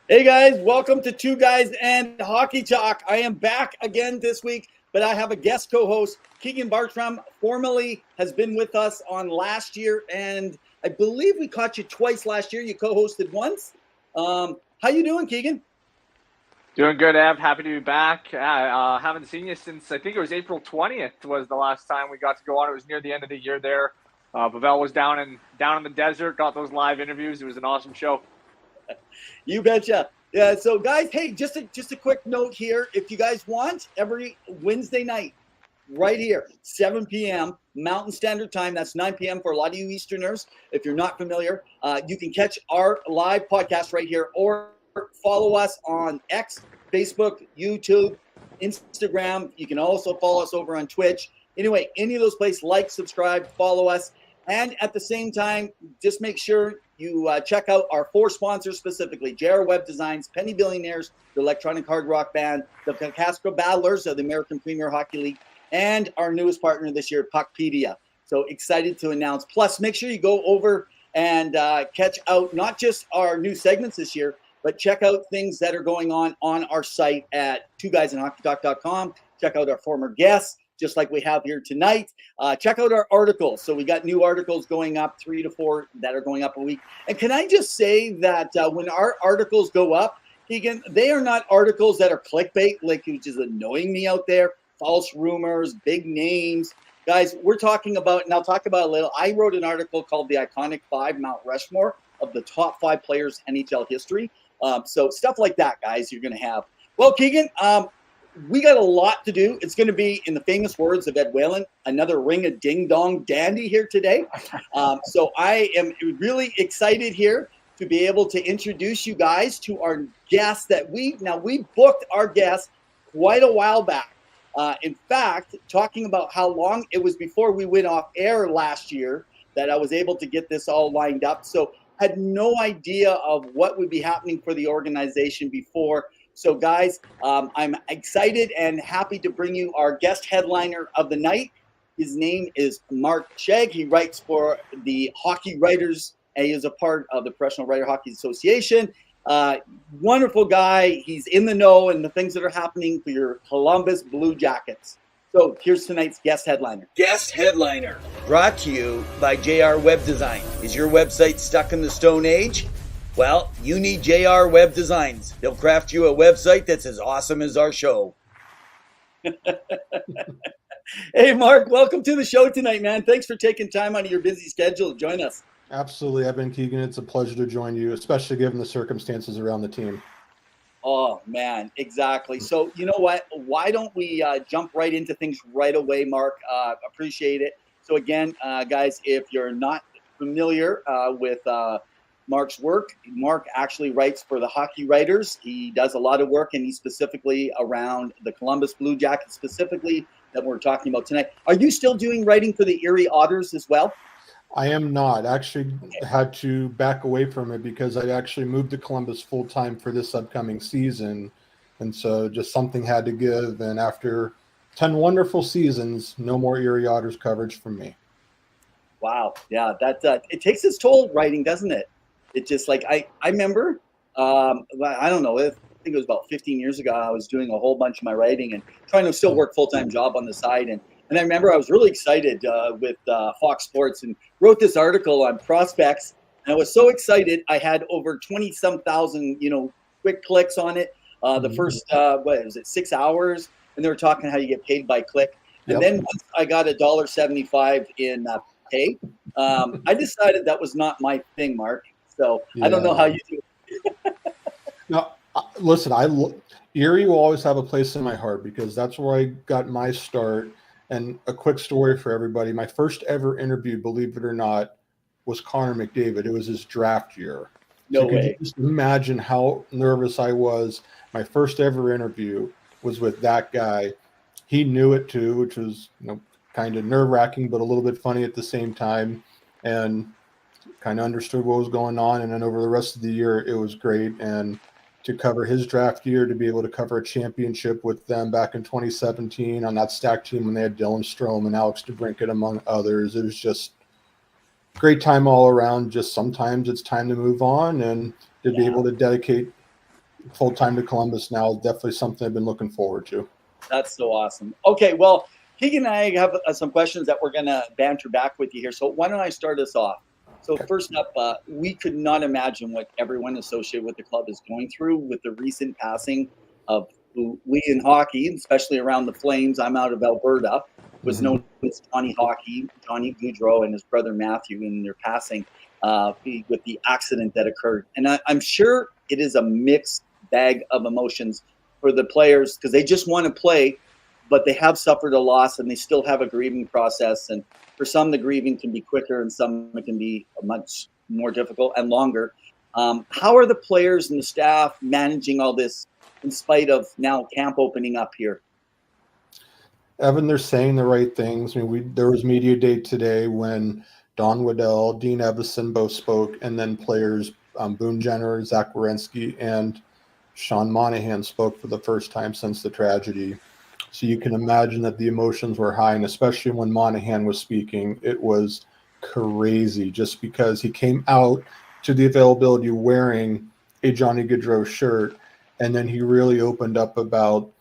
Hey guys, welcome to Two Guys and Hockey Talk. I am back again this week, but I have a guest co-host. Keegan Bartram formerly has been with us on last year, and I believe we caught you twice last year. You co-hosted once. How you doing, Keegan? Doing good, Ev. Happy to be back. Haven't seen you since I think it was April 20th was the last time we got to go on. It was near the end of the year there. Pavel was down in the desert, got those live interviews. It was an awesome show. You betcha. Yeah. So, guys, hey, just a quick note here. If you guys want, every Wednesday night, right here, 7 p.m. Mountain Standard Time. That's 9 p.m. for a lot of you Easterners. If you're not familiar, you can catch our live podcast right here, or follow us on X, Facebook, YouTube, Instagram. You can also follow us over on Twitch. Anyway, any of those places, like, subscribe, follow us. And at the same time, just make sure you check out our four sponsors specifically: JR Web Designs, Penny Billionaires, the electronic hard rock band, the Casco Battlers of the American Premier Hockey League, and our newest partner this year, Puckpedia. So excited to announce. Plus, make sure you go over and catch out not just our new segments this year, but check out things that are going on our site at twoguysandhockeytalk.com. Check out our former guests, just like we have here tonight. Check out our articles. So we got new articles going up, 3 to 4 that are going up a week. And can I just say that when our articles go up, Keegan, they are not articles that are clickbait, like which is annoying me out there. False rumors, big names. Guys, we're talking about, and I'll talk about a little. I wrote an article called The Iconic 5 Mount Rushmore of the top 5 players in NHL history. So stuff like that, guys, you're going to have. Well, Keegan, we got a lot to do. It's going to be, in the famous words of Ed Whalen, another ring of ding-dong dandy here today. So I am really excited here to be able to introduce you guys to our guests that we booked our guests quite a while back. In fact, talking about how long it was before we went off air last year that I was able to get this all lined up. So had no idea of what would be happening for the organization before. So, guys, I'm excited and happy to bring you our guest headliner of the night. His name is Mark Scheig. He writes for the Hockey Writers, and he is a part of the Professional Writer Hockey Association. Wonderful guy. He's in the know and the things that are happening for your Columbus BlueJackets. So here's tonight's guest headliner. Guest headliner, brought to you by JR Web Design. Is your website stuck in the Stone Age? Well, you need JR Web Designs. They'll craft you a website that's as awesome as our show. Hey, Mark, welcome to the show tonight, man. Thanks for taking time out of your busy schedule to join us. Absolutely, Evan Keegan. It's a pleasure to join you, especially given the circumstances around the team. Oh, man, exactly. So, you know what? Why don't we jump right into things right away, Mark? Appreciate it. So, again, guys, if you're not familiar with Mark's work, Mark actually writes for the Hockey Writers. He does a lot of work, and he's specifically around the Columbus BlueJackets specifically that we're talking about tonight. Are you still doing writing for the Erie Otters as well? I am not. Actually had to back away from it because I actually moved to Columbus full-time for this upcoming season. And so just something had to give. And after 10 wonderful seasons, no more Erie Otters coverage from me. Wow. Yeah, that it takes its toll writing, doesn't it? It just like I remember, I don't know, I think it was about 15 years ago, I was doing a whole bunch of my writing and trying to still work full-time job on the side. And I remember I was really excited with Fox Sports and wrote this article on prospects. And I was so excited. I had over 20-some thousand, quick clicks on it. The first, 6 hours? And they were talking how you get paid by click. And then once I got $1.75 in pay, I decided that was not my thing, Mark. So I don't know how you do it. No, listen, Erie will always have a place in my heart because that's where I got my start. And a quick story for everybody. My first ever interview, believe it or not, was Connor McDavid. It was his draft year. No way. Could you just imagine how nervous I was? My first ever interview was with that guy. He knew it too, which was kind of nerve-wracking, but a little bit funny at the same time. And kind of understood what was going on. And then over the rest of the year, it was great. And to cover his draft year, to be able to cover a championship with them back in 2017 on that stacked team when they had Dylan Strome and Alex DeBrincat, among others. It was just great time all around. Just sometimes it's time to move on and to be able to dedicate full-time to Columbus now is definitely something I've been looking forward to. That's so awesome. Okay, well, Keegan and I have some questions that we're going to banter back with you here. So why don't I start us off? So first up, we could not imagine what everyone associated with the club is going through with the recent passing of who we in hockey, especially around the Flames, I'm out of Alberta, was known as Johnny Hockey, Johnny Gaudreau, and his brother Matthew in their passing with the accident that occurred. And I'm sure it is a mixed bag of emotions for the players because they just want to play, but they have suffered a loss and they still have a grieving process. And for some, the grieving can be quicker and some it can be much more difficult and longer. How are the players and the staff managing all this in spite of now camp opening up here? Evan, they're saying the right things. I mean, there was media day today when Don Waddell, Dean Evison both spoke, and then players Boone Jenner, Zach Werenski, and Sean Monahan spoke for the first time since the tragedy. So you can imagine that the emotions were high, and especially when Monahan was speaking, it was crazy just because he came out to the availability wearing a Johnny Gaudreau shirt, and then he really opened up about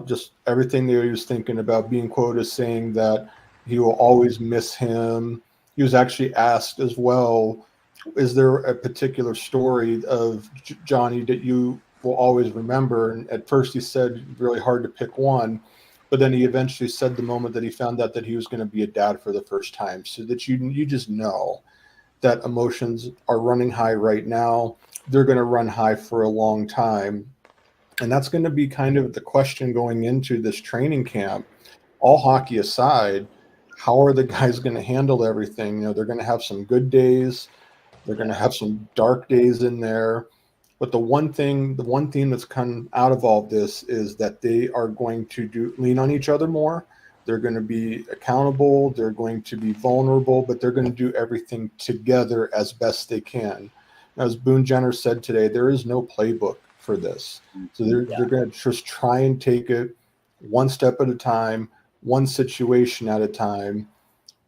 just everything that he was thinking about, being quoted as saying that he will always miss him. He was actually asked as well, is there a particular story of Johnny that you will always remember? And at first he said really hard to pick one, but then he eventually said the moment that he found out that he was going to be a dad for the first time, so that you just know that emotions are running high right now. They're going to run high for a long time. And that's going to be kind of the question going into this training camp. All hockey aside, how are the guys going to handle everything? You know, they're going to have some good days. They're going to have some dark days in there. But the one theme that's come out of all of this is that they are going to lean on each other more. They're going to be accountable. They're going to be vulnerable, but they're going to do everything together as best they can. As Boone Jenner said today, there is no playbook for this. So they're going to just try and take it one step at a time, one situation at a time.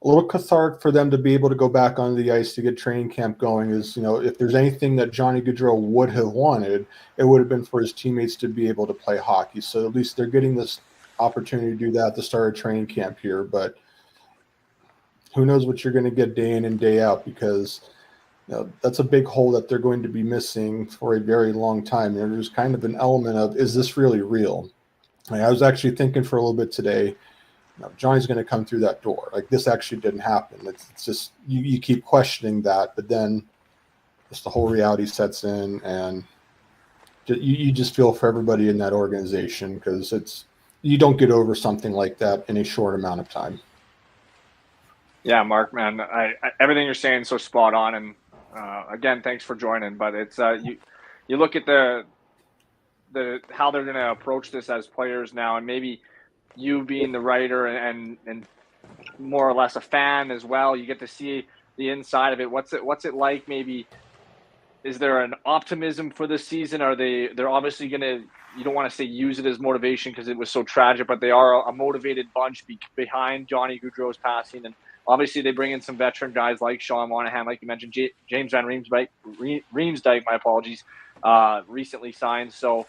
A little cathartic for them to be able to go back on the ice to get training camp going is, you know, if there's anything that Johnny Gaudreau would have wanted, it would have been for his teammates to be able to play hockey. So at least they're getting this opportunity to do that at the start of training camp here. But who knows what you're going to get day in and day out, because that's a big hole that they're going to be missing for a very long time. And there's kind of an element of, is this really real? I was actually thinking for a little bit today, Johnny's going to come through that door. Like, this actually didn't happen. It's just, you keep questioning that, but then just the whole reality sets in, and you just feel for everybody in that organization, because you don't get over something like that in a short amount of time. Yeah, Mark, man, everything you're saying is so spot on. And again, thanks for joining. But it's you look at the how they're going to approach this as players now, and maybe you being the writer and more or less a fan as well, you get to see the inside of it. What's it like? Maybe is there an optimism for this season? They're obviously going to, you don't want to say use it as motivation because it was so tragic, but they are a motivated bunch behind Johnny Gaudreau's passing. And obviously they bring in some veteran guys like Sean Monahan, like you mentioned, James Van Riemsdyk, my apologies, recently signed. So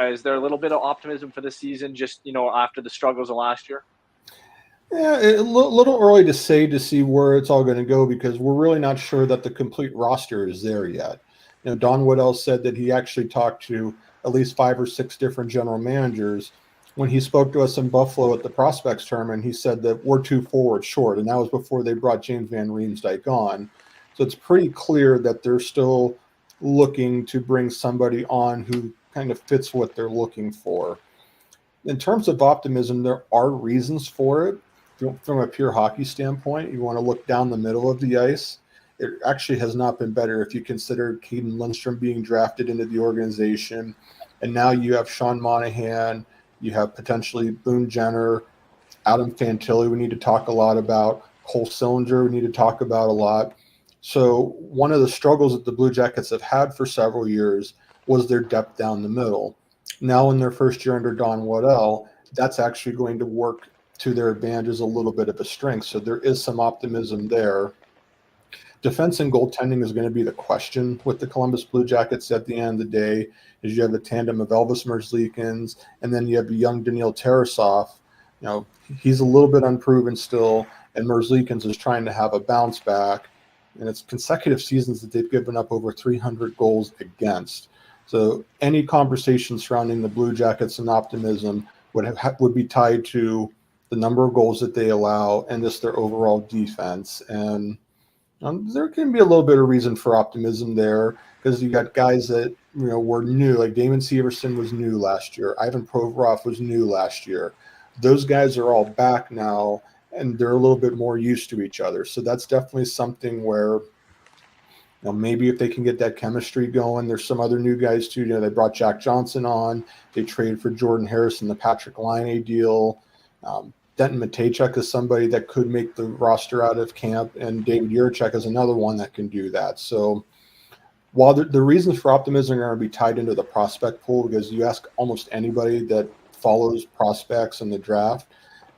is there a little bit of optimism for this season, just, after the struggles of last year? Yeah, a little early to see where it's all going to go, because we're really not sure that the complete roster is there yet. Don Waddell said that he actually talked to at least 5 or 6 different general managers. When he spoke to us in Buffalo at the prospects tournament, he said that we're 2 forwards short, and that was before they brought James Van Riemsdyk on. So it's pretty clear that they're still looking to bring somebody on who kind of fits what they're looking for. In terms of optimism, there are reasons for it. From a pure hockey standpoint, you want to look down the middle of the ice. It actually has not been better if you consider Caden Lundstrom being drafted into the organization. And now you have Sean Monahan, you have potentially Boone Jenner, Adam Fantilli we need to talk a lot about, Cole Sillinger we need to talk about a lot. So one of the struggles that the Blue Jackets have had for several years was their depth down the middle. Now in their first year under Don Waddell, that's actually going to work to their advantage as a little bit of a strength. So there is some optimism there. Defense and goaltending is going to be the question with the Columbus Blue Jackets at the end of the day. Is you have a tandem of Elvis Merzlikins, and then you have young Daniil Tarasov. You know, he's a little bit unproven still, and Merzlikins is trying to have a bounce back. And it's consecutive seasons that they've given up over 300 goals against. So any conversation surrounding the Blue Jackets and optimism would be tied to the number of goals that they allow and just their overall defense. And there can be a little bit of reason for optimism there because you got guys that were new, like Damon Severson was new last year. Ivan Provorov was new last year. Those guys are all back now, and they're a little bit more used to each other. So that's definitely something where maybe if they can get that chemistry going. There's some other new guys too. They brought Jack Johnson on. They traded for Jordan Harris in the Patrick Laine deal. Denton Matejchuk is somebody that could make the roster out of camp, and David Jiricek is another one that can do that. So while the reasons for optimism are going to be tied into the prospect pool, because you ask almost anybody that follows prospects in the draft,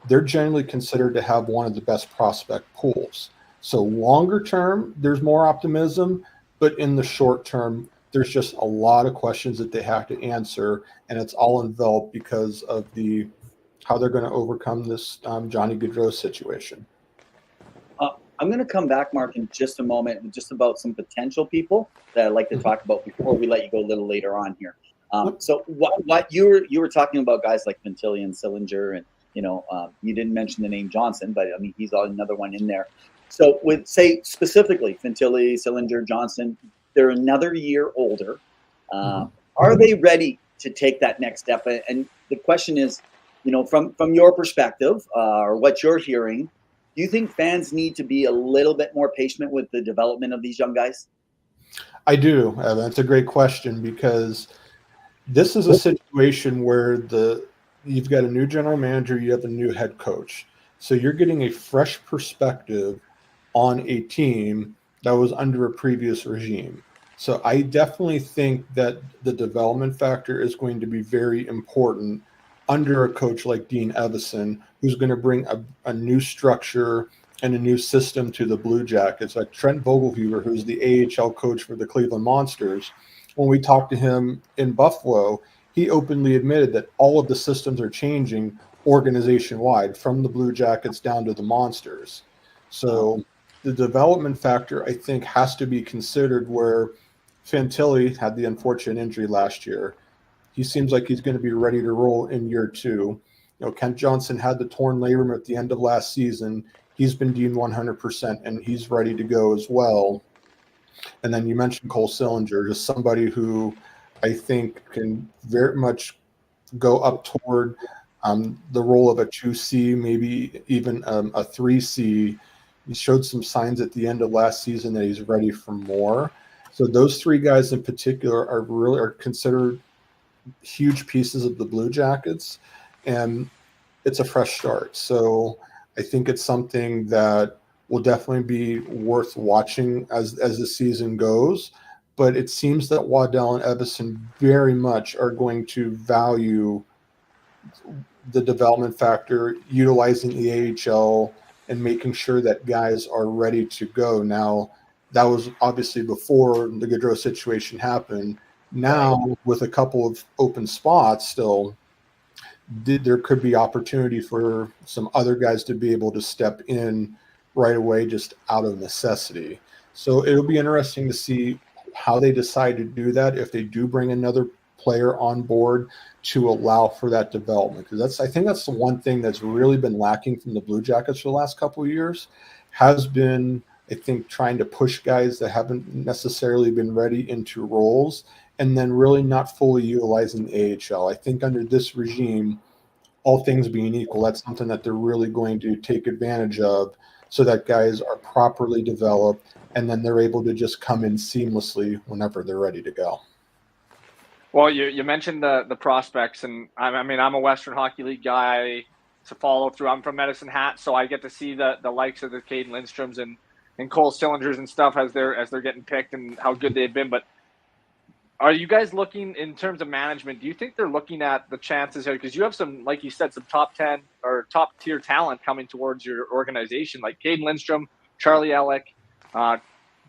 they're generally considered to have one of the best prospect pools. So longer term, there's more optimism, but in the short term, there's just a lot of questions that they have to answer, and it's all enveloped because of how they're going to overcome this Johnny Gaudreau situation. I'm going to come back, Mark, in just a moment, just about some potential people that I'd like to talk about before we let you go a little later on here. So what you were talking about guys like Fantilli and Sillinger, and you didn't mention the name Johnson, but I mean he's another one in there. So with say specifically Fantilli, Sillinger, Johnson, they're another year older. Are they ready to take that next step? And the question is, from your perspective or what you're hearing, do you think fans need to be a little bit more patient with the development of these young guys? I do, Evan. That's a great question because this is a situation where you've got a new general manager, you have a new head coach. So you're getting a fresh perspective on a team that was under a previous regime. So I definitely think that the development factor is going to be very important under a coach like Dean Evison, who's going to bring a new structure and a new system to the Blue Jackets. Like Trent Vogelhuber, who's the AHL coach for the Cleveland Monsters, when we talked to him in Buffalo, he openly admitted that all of the systems are changing organization-wide, from the Blue Jackets down to the Monsters. So the development factor, I think, has to be considered, where Fantilli had the unfortunate injury last year. He seems like he's going to be ready to roll in year two. Kent Johnson had the torn labrum at the end of last season. He's been deemed 100%, and he's ready to go as well. And then you mentioned Cole Sillinger, just somebody who I think can very much go up toward the role of a 2C, maybe even a 3C. He showed some signs at the end of last season that he's ready for more. So those three guys in particular are considered huge pieces of the Blue Jackets, and it's a fresh start. So I think it's something that will definitely be worth watching as the season goes. But it seems that Waddell and Evison very much are going to value the development factor, utilizing the AHL and making sure that guys are ready to go. Now, that was obviously before the Gaudreau situation happened. Now, with a couple of open spots still, there could be opportunity for some other guys to be able to step in right away, just out of necessity. So it'll be interesting to see how they decide to do that, if they do bring another player on board to allow for that development. Because I think that's the one thing that's really been lacking from the Blue Jackets for the last couple of years, has been, I think, trying to push guys that haven't necessarily been ready into roles, and then really not fully utilizing the AHL. I think under this regime, all things being equal, that's something that they're really going to take advantage of, so that guys are properly developed, and then they're able to just come in seamlessly whenever they're ready to go. Well, you mentioned the prospects, and I'm a Western Hockey League guy to follow through. I'm from Medicine Hat, so I get to see the likes of the Caden Lindstroms and Cole Cylinders and stuff as they're getting picked and how good they've been. But are you guys looking, in terms of management, do you think they're looking at the chances here? Because you have some, like you said, some top 10 or top tier talent coming towards your organization, like Caden Lindstrom, Charlie Ellick.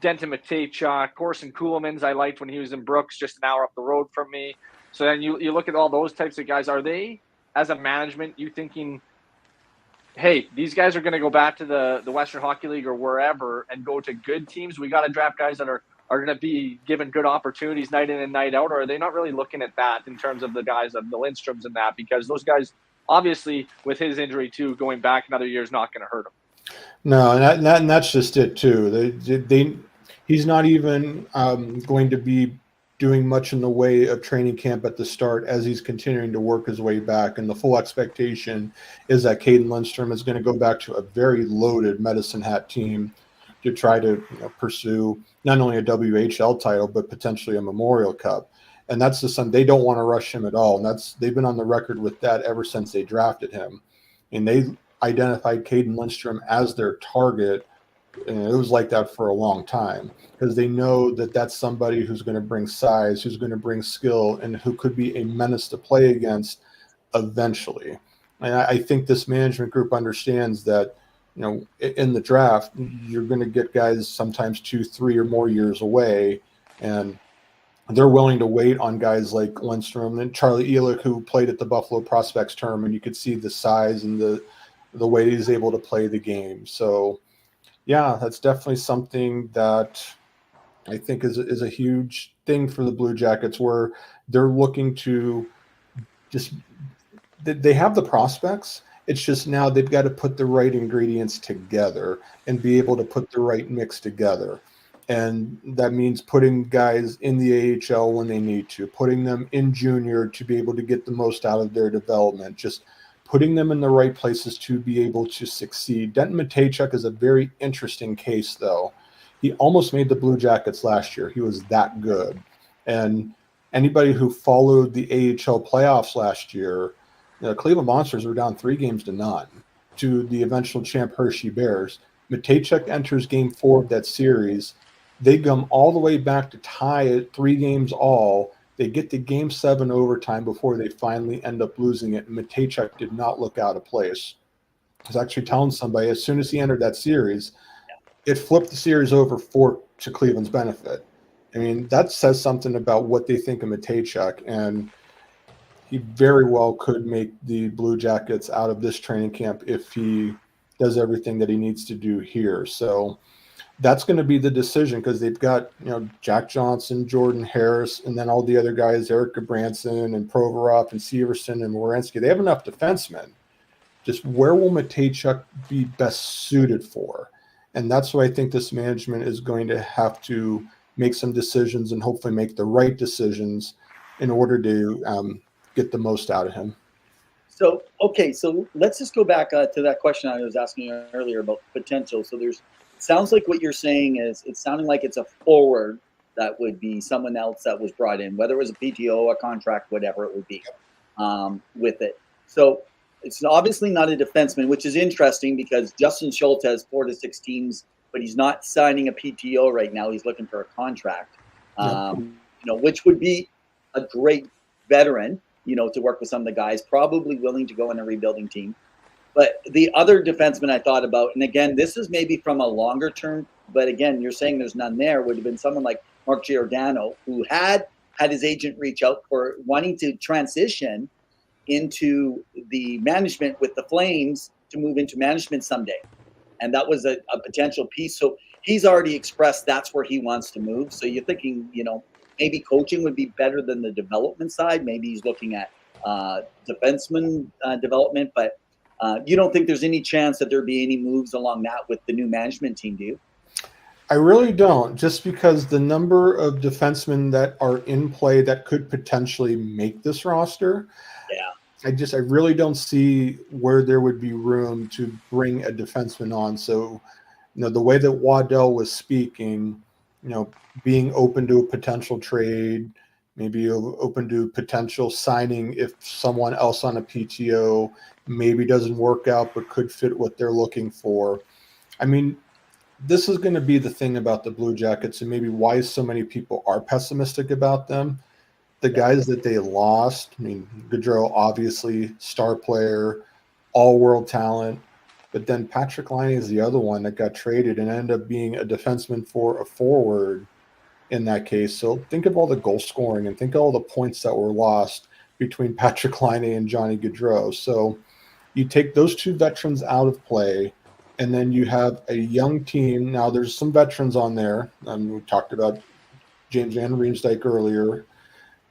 Denton Matejchuk, Corson Kuhlman's I liked when he was in Brooks, just an hour up the road from me. So then you look at all those types of guys. Are they, as a management, you thinking, hey, these guys are going to go back to the Western Hockey League or wherever and go to good teams? We got to draft guys that are going to be given good opportunities night in and night out, or are they not really looking at that in terms of the guys of the Lindstroms and that? Because those guys, obviously, with his injury too, going back another year is not going to hurt him. No, and that's just it too. He's not even going to be doing much in the way of training camp at the start as he's continuing to work his way back. And the full expectation is that Caden Lindstrom is going to go back to a very loaded Medicine Hat team to try to pursue not only a WHL title, but potentially a Memorial Cup. And that's the son. They don't want to rush him at all. And they've been on the record with that ever since they drafted him. And they identified Caden Lindstrom as their target, and it was like that for a long time because they know that that's somebody who's going to bring size, who's going to bring skill, and who could be a menace to play against eventually. And I think this management group understands that, in the draft, you're going to get guys sometimes 2, 3, or more years away, and they're willing to wait on guys like Lindstrom and Charlie Elick, who played at the Buffalo Prospects term, and you could see the size and the way he's able to play the game. So, yeah, that's definitely something that I think is a huge thing for the Blue Jackets, where they're looking to just – they have the prospects. It's just now they've got to put the right ingredients together and be able to put the right mix together. And that means putting guys in the AHL when they need to, putting them in junior to be able to get the most out of their development, just – putting them in the right places to be able to succeed. Denton Matejchuk is a very interesting case, though. He almost made the Blue Jackets last year. He was that good. And anybody who followed the AHL playoffs last year, the Cleveland Monsters were down 3-0 to the eventual champ Hershey Bears. Matejchuk enters Game 4 of that series. They come all the way back to tie it 3 games all. They get to Game 7 overtime before they finally end up losing it. And Matejchuk did not look out of place. I was actually telling somebody, as soon as he entered that series, it flipped the series over to Cleveland's benefit. I mean, that says something about what they think of Matejchuk. And he very well could make the Blue Jackets out of this training camp if he does everything that he needs to do here. So that's going to be the decision, because they've got, Jack Johnson, Jordan Harris, and then all the other guys, Eric Branson and Provorov and Severson and Werenski. They have enough defensemen. Just where will Matejchuk be best suited for? And that's why I think this management is going to have to make some decisions and hopefully make the right decisions in order to get the most out of him. So let's just go back to that question I was asking earlier about potential. So sounds like what you're saying is it's sounding like it's a forward that would be someone else that was brought in, whether it was a PTO, a contract, whatever it would be, with it. So it's obviously not a defenseman, which is interesting because Justin Schultz has 4 to 6 teams, but he's not signing a PTO right now. He's looking for a contract, which would be a great veteran, to work with some of the guys, probably willing to go in a rebuilding team. But the other defenseman I thought about, and again, this is maybe from a longer term, but again, you're saying there's none there, would have been someone like Mark Giordano, who had his agent reach out for wanting to transition into the management with the Flames to move into management someday. And that was a potential piece. So he's already expressed that's where he wants to move. So you're thinking, maybe coaching would be better than the development side. Maybe he's looking at defenseman development, but you don't think there's any chance that there'd be any moves along that with the new management team, do you? I really don't, just because the number of defensemen that are in play that could potentially make this roster. Yeah. I really don't see where there would be room to bring a defenseman on. So, the way that Waddell was speaking, being open to a potential trade, maybe open to potential signing if someone else on a PTO maybe doesn't work out but could fit what they're looking for. I mean, this is going to be the thing about the Blue Jackets and maybe why so many people are pessimistic about them. The guys that they lost, Gaudreau, obviously, star player, all-world talent. But then Patrick Laine is the other one that got traded and ended up being a defenseman for a forward in that case. So think of all the goal scoring and think of all the points that were lost between Patrick Laine and Johnny Gaudreau. So you take those two veterans out of play, and then you have a young team. Now there's some veterans on there. We talked about James Van Riemsdyk earlier,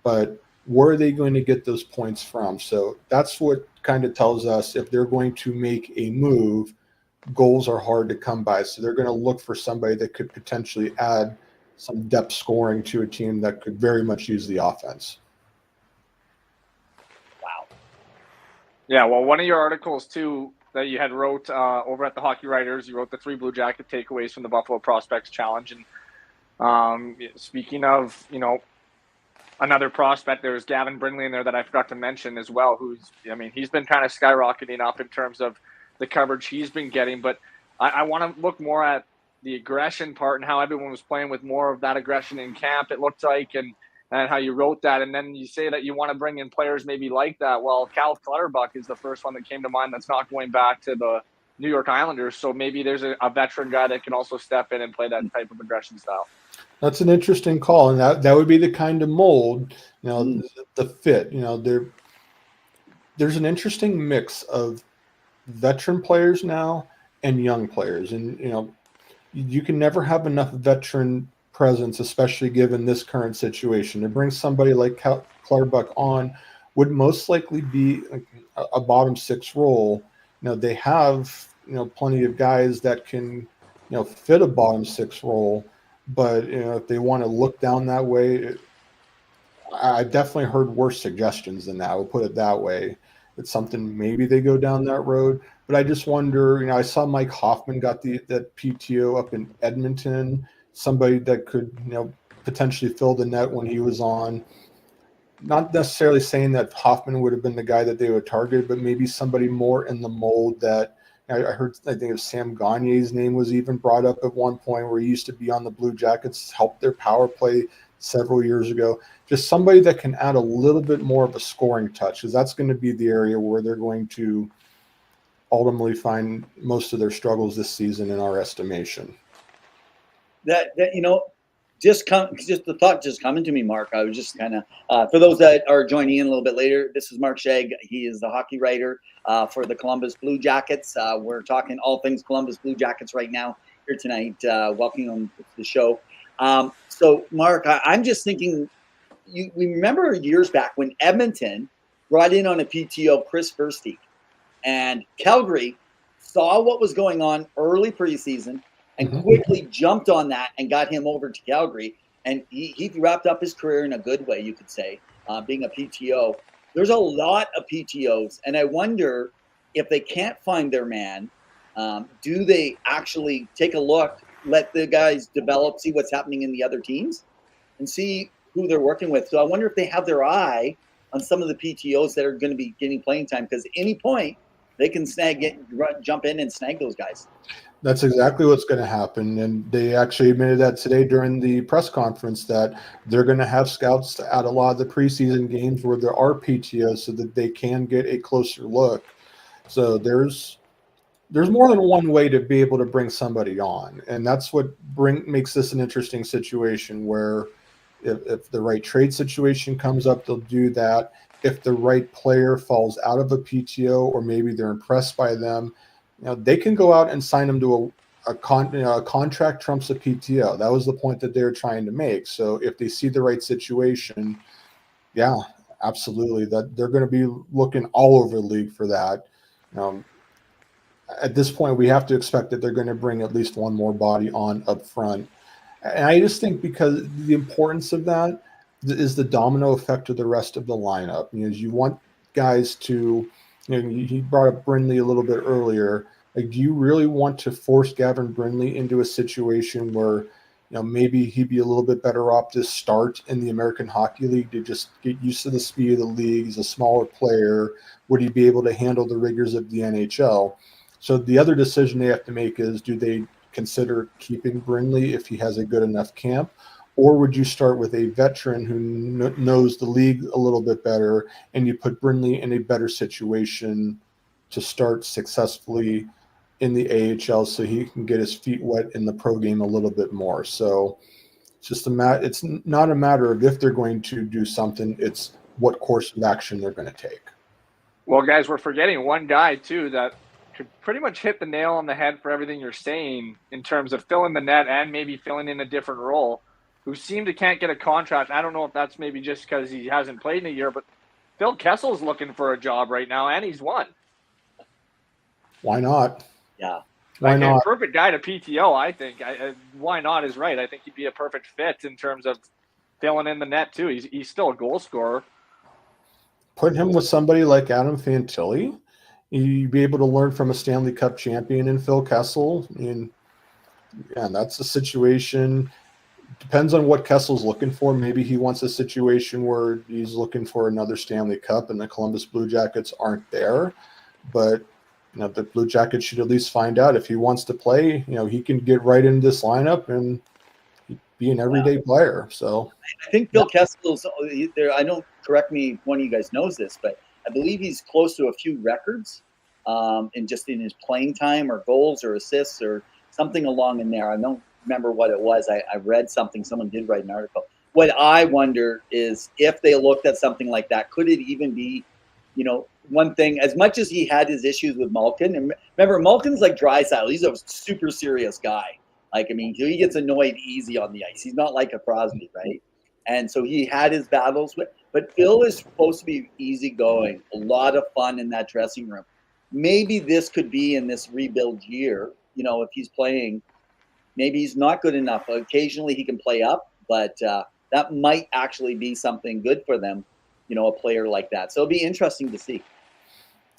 but where are they going to get those points from? So that's what kind of tells us if they're going to make a move, goals are hard to come by. So they're going to look for somebody that could potentially add some depth scoring to a team that could very much use the offense. Wow. Yeah, well, one of your articles, too, that you had wrote over at the Hockey Writers, you wrote the 3 Blue Jacket takeaways from the Buffalo Prospects Challenge. And speaking of, another prospect, there's Gavin Brindley in there that I forgot to mention as well, he's been kind of skyrocketing up in terms of the coverage he's been getting. But I want to look more at the aggression part and how everyone was playing with more of that aggression in camp, it looked like, and how you wrote that. And then you say that you want to bring in players maybe like that. Well, Cal Clutterbuck is the first one that came to mind that's not going back to the New York Islanders. So maybe there's a veteran guy that can also step in and play that type of aggression style. That's an interesting call, and that would be the kind of mold, the fit. There's an interesting mix of veteran players now and young players, and you can never have enough veteran presence, especially given this current situation. To bring somebody like Clutterbuck on would most likely be a bottom 6 role. They have plenty of guys that can fit a bottom 6 role. But if they want to look down that way, I definitely heard worse suggestions than that. I would put it that way. It's something maybe they go down that road. But I just wonder. I saw Mike Hoffman got that PTO up in Edmonton. Somebody that could potentially fill the net when he was on. Not necessarily saying that Hoffman would have been the guy that they would target, but maybe somebody more in the mold that. I think it was Sam Gagne's name was even brought up at one point, where he used to be on the Blue Jackets, helped their power play several years ago. Just somebody that can add a little bit more of a scoring touch, because that's going to be the area where they're going to ultimately find most of their struggles this season, in our estimation. Just the thought just coming to me, Mark. I was just kind of for those that are joining in a little bit later. This is Mark Scheig. He is the hockey writer for the Columbus Blue Jackets. We're talking all things Columbus Blue Jackets right now here tonight. Welcome on the show. So, Mark, I'm just thinking. We remember years back when Edmonton brought in on a PTO Chris Versteeg, and Calgary saw what was going on early preseason. And quickly jumped on that and got him over to Calgary. And he wrapped up his career in a good way, you could say, being a PTO. There's a lot of PTOs. And I wonder if they can't find their man, do they actually take a look, let the guys develop, see what's happening in the other teams, and see who they're working with? So I wonder if they have their eye on some of the PTOs that are going to be getting playing time, because at any point they can jump in and snag those guys. That's exactly what's going to happen. And they actually admitted that today during the press conference, that they're going to have scouts at a lot of the preseason games where there are PTOs so that they can get a closer look. So there's more than one way to be able to bring somebody on. And that's what makes this an interesting situation, where if the right trade situation comes up, they'll do that. If the right player falls out of a PTO, or maybe they're impressed by them, they can go out and sign them to a contract trumps a PTO. That was the point that they were trying to make. So if they see the right situation, yeah, absolutely, that they're going to be looking all over the league for that. At this point, we have to expect that they're going to bring at least one more body on up front. And I just think, because the importance of that is the domino effect of the rest of the lineup. You want guys to. He brought up Brindley a little bit earlier. Like, do you really want to force Gavin Brindley into a situation where, maybe he'd be a little bit better off to start in the American Hockey League to just get used to the speed of the league? He's a smaller player. Would he be able to handle the rigors of the NHL? So the other decision they have to make is, do they consider keeping Brindley if he has a good enough camp? Or would you start with a veteran who knows the league a little bit better, and you put Brindley in a better situation to start successfully in the AHL so he can get his feet wet in the pro game a little bit more. So it's just it's not a matter of if they're going to do something, it's what course of action they're going to take. Well, guys, we're forgetting one guy too that could pretty much hit the nail on the head for everything you're saying in terms of filling the net and maybe filling in a different role, who seemed to can't get a contract. I don't know if that's maybe just because he hasn't played in a year, but Phil Kessel's looking for a job right now, and he's won. Why not? Yeah. Why not? Perfect guy to PTO, I think. Why not is right. I think he'd be a perfect fit in terms of filling in the net too. He's still a goal scorer. Put him with somebody like Adam Fantilli. You'd be able to learn from a Stanley Cup champion in Phil Kessel. I mean, yeah, that's a situation. Depends on what Kessel's looking for. Maybe he wants a situation where he's looking for another Stanley Cup and the Columbus Blue Jackets aren't there. But the Blue Jackets should at least find out if he wants to play. He can get right in this lineup and be an everyday player. So I think Phil Kessel's there. I don't, correct me if one of you guys knows this, but I believe he's close to a few records in his playing time or goals or assists or something along in there. I don't remember what it was. I read something. Someone did write an article. What I wonder is if they looked at something like that, could it even be, one thing, as much as he had his issues with Malkin, and remember, Malkin's like Draisaitl. He's a super serious guy. He gets annoyed easy on the ice. He's not like a Crosby, right? And so he had his battles with, but Phil is supposed to be easygoing, a lot of fun in that dressing room. Maybe this could be in this rebuild year, if he's playing, maybe he's not good enough. Occasionally he can play up, but that might actually be something good for them, a player like that. So it'll be interesting to see.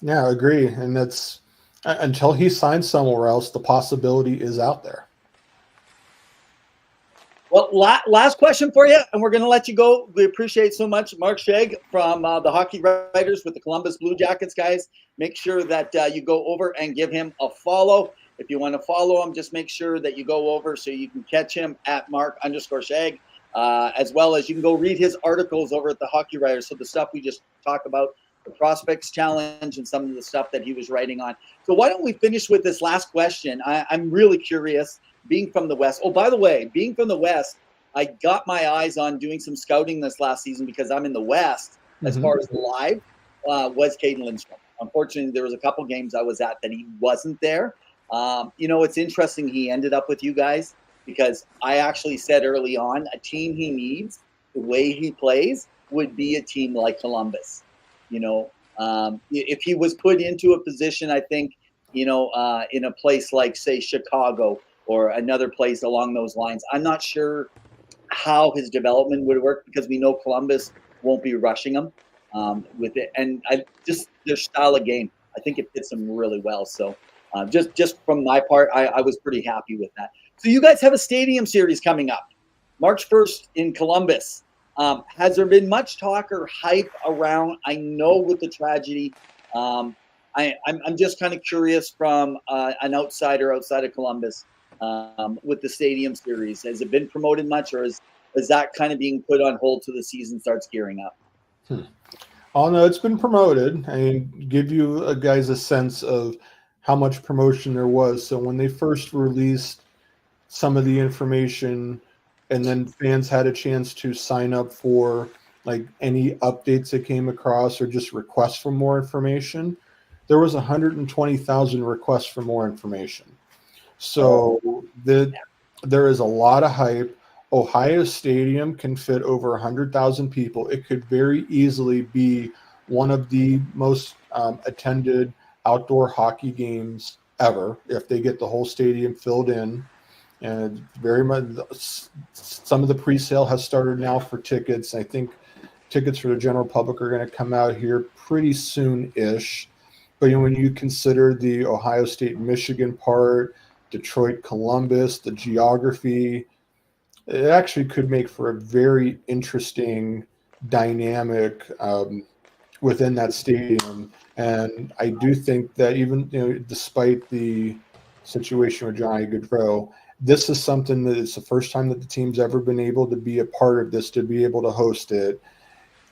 Yeah, I agree. And that's until he signs somewhere else, the possibility is out there. Well, last question for you, and we're going to let you go. We appreciate so much Mark Scheig from the Hockey Writers with the Columbus Blue Jackets, guys. Make sure that you go over and give him a follow. If you want to follow him, just make sure that you go over so you can catch him at Mark_Scheig, as well as you can go read his articles over at the Hockey Writers. So the stuff we just talked about, the Prospects Challenge and some of the stuff that he was writing on. So why don't we finish with this last question? I'm really curious. Being from the West. Oh, by the way, being from the West, I got my eyes on doing some scouting this last season because I'm in the West. As far as live, was Caden Lindstrom. Unfortunately, there was a couple games I was at that he wasn't there. It's interesting he ended up with you guys because I actually said early on a team he needs, the way he plays, would be a team like Columbus. If he was put into a position, I think, in a place like, say, Chicago, or another place along those lines. I'm not sure how his development would work because we know Columbus won't be rushing him with it. And their style of game, I think it fits him really well. So just from my part, I was pretty happy with that. So you guys have a stadium series coming up, March 1st in Columbus. Has there been much talk or hype around? I know with the tragedy, I'm just kind of curious from an outsider outside of Columbus. With the stadium series, has it been promoted much, or is that kind of being put on hold till the season starts gearing up? Oh no, it's been promoted. Give you guys a sense of how much promotion there was. So when they first released some of the information, and then fans had a chance to sign up for like any updates that came across or just requests for more information, there was 120,000 requests for more information. So there is a lot of hype. Ohio Stadium can fit over 100,000 people. It could very easily be one of the most attended outdoor hockey games ever if they get the whole stadium filled in. And very much, some of the pre-sale has started now for tickets. I think tickets for the general public are going to come out here pretty soon-ish. But when you consider the Ohio State-Michigan part, Detroit, Columbus, the geography, it actually could make for a very interesting dynamic within that stadium. And I do think that even, despite the situation with Johnny Gaudreau, this is something that it's the first time that the team's ever been able to be a part of this, to be able to host it.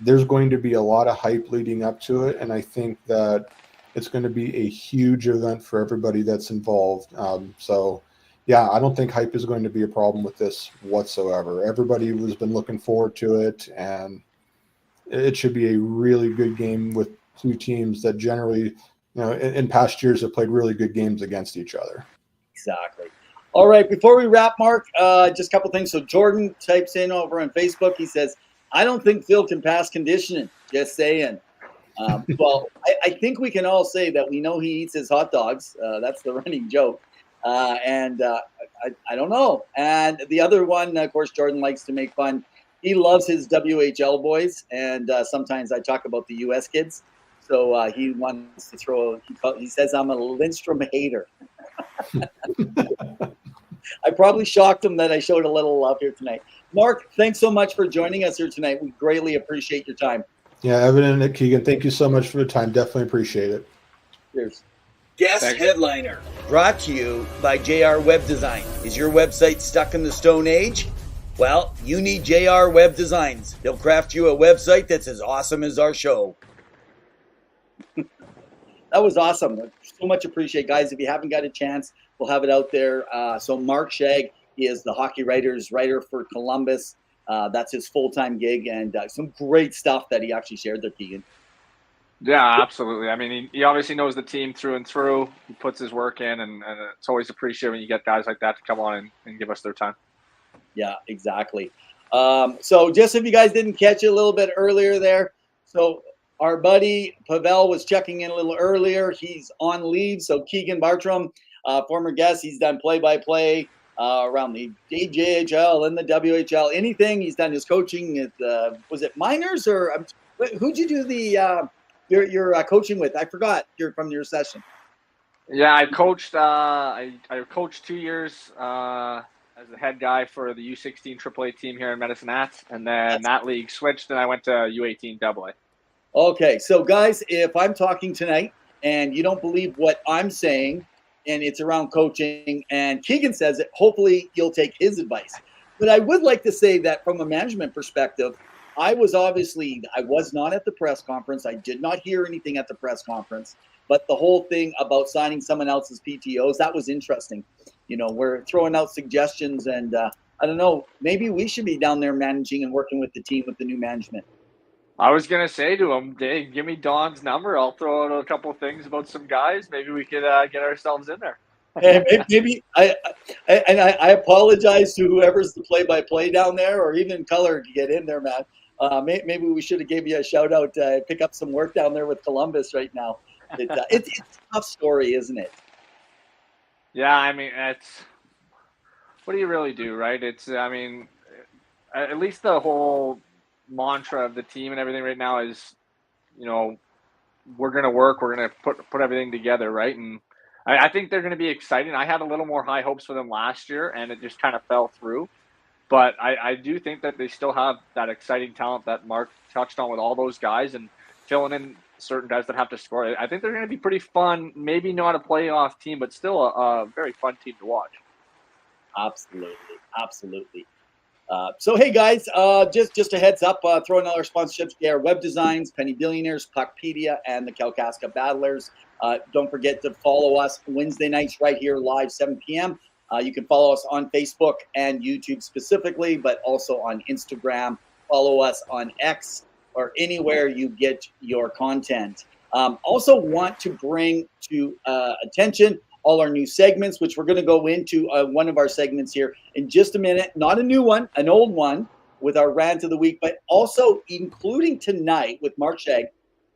There's going to be a lot of hype leading up to it. And I think that It's going to be a huge event for everybody that's involved. So, yeah, I don't think hype is going to be a problem with this whatsoever. Everybody has been looking forward to it, and it should be a really good game with two teams that generally, in past years have played really good games against each other. Exactly. All right, before we wrap, Mark, just a couple things. So Jordan types in over on Facebook. He says, I don't think Phil can pass conditioning. Just saying. Well, I think we can all say that we know he eats his hot dogs. That's the running joke. And I don't know. And the other one, of course, Jordan likes to make fun. He loves his WHL boys. And sometimes I talk about the U.S. kids. So he wants to throw, he says I'm a Lindstrom hater. I probably shocked him that I showed a little love here tonight. Mark, thanks so much for joining us here tonight. We greatly appreciate your time. Yeah, Evan and Keegan, thank you so much for the time. Definitely appreciate it. Cheers. Guest headliner, brought to you by JR Web Design. Is your website stuck in the Stone Age? Well, you need JR Web Designs. They'll craft you a website that's as awesome as our show. That was awesome. So much appreciate, guys. If you haven't got a chance, we'll have it out there. So Mark Scheig, he is the hockey writer for Columbus. That's his full-time gig, and some great stuff that he actually shared there, Keegan. Yeah, absolutely. I mean, he obviously knows the team through and through. He puts his work in, and it's always appreciated when you get guys like that to come on and give us their time. Yeah, exactly. So just if you guys didn't catch it a little bit earlier there, so our buddy Pavel was checking in a little earlier. He's on leave. So Keegan Bartram, former guest, he's done play-by-play around the JHL and the WHL. Anything he's done his coaching at was it Miners or who'd you do the your coaching with? I forgot. You're from your session. Yeah, I coached. I coached 2 years as the head guy for the U16 AAA team here in Medicine Hat, and then that league switched, and I went to U18 AA. Okay, so guys, if I'm talking tonight and you don't believe what I'm saying, and it's around coaching, and Keegan says it, hopefully you'll take his advice. But I would like to say that from a management perspective, I was not at the press conference. I did not hear anything at the press conference. But the whole thing about signing someone else's PTOs, that was interesting. We're throwing out suggestions, and I don't know, maybe we should be down there managing and working with the team with the new management. I was going to say to him, Dave, give me Don's number. I'll throw out a couple of things about some guys. Maybe we could get ourselves in there. Maybe I apologize to whoever's the play-by-play down there, or even color to get in there, man. Maybe we should have gave you a shout-out to pick up some work down there with Columbus right now. It's a tough story, isn't it? Yeah, I mean, what do you really do, right? I mean, at least the whole mantra of the team and everything right now is, we're going to work, we're going to put everything together, right? And I think they're going to be exciting. I had a little more high hopes for them last year, and it just kind of fell through. But I do think that they still have that exciting talent that Mark touched on with all those guys and filling in certain guys that have to score. I think they're going to be pretty fun. Maybe not a playoff team, but still a very fun team to watch. Absolutely. So, hey, guys, just a heads up, throwing all our sponsorships there, Web Designs, Penny Billionaires, Puckpedia, and the Kalkaska Battlers. Don't forget to follow us Wednesday nights right here live, 7 p.m. You can follow us on Facebook and YouTube specifically, but also on Instagram. Follow us on X or anywhere you get your content. Also want to bring to attention all our new segments, which we're going to go into one of our segments here in just a minute. Not a new one, an old one with our rant of the week, but also including tonight with Mark Scheig.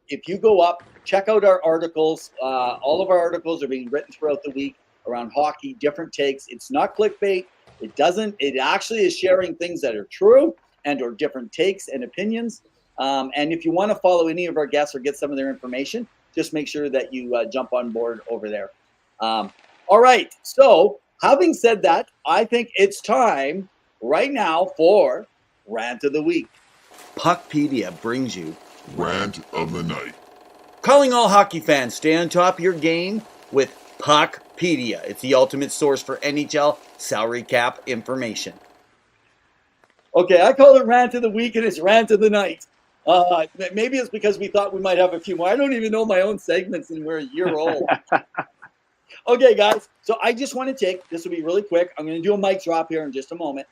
If you go up, check out our articles. All of our articles are being written throughout the week around hockey, different takes. It's not clickbait. It actually is sharing things that are true and or different takes and opinions. And if you want to follow any of our guests or get some of their information, just make sure that you jump on board over there. All right. So having said that, I think it's time right now for Rant of the Week. Puckpedia brings you Rant of the Night. Calling all hockey fans, stay on top of your game with Puckpedia. It's the ultimate source for NHL salary cap information. Okay, I call it Rant of the Week, and it's Rant of the Night. Maybe it's because we thought we might have a few more. I don't even know my own segments, and we're a year old. Okay, guys. So I just want to this will be really quick. I'm going to do a mic drop here in just a moment.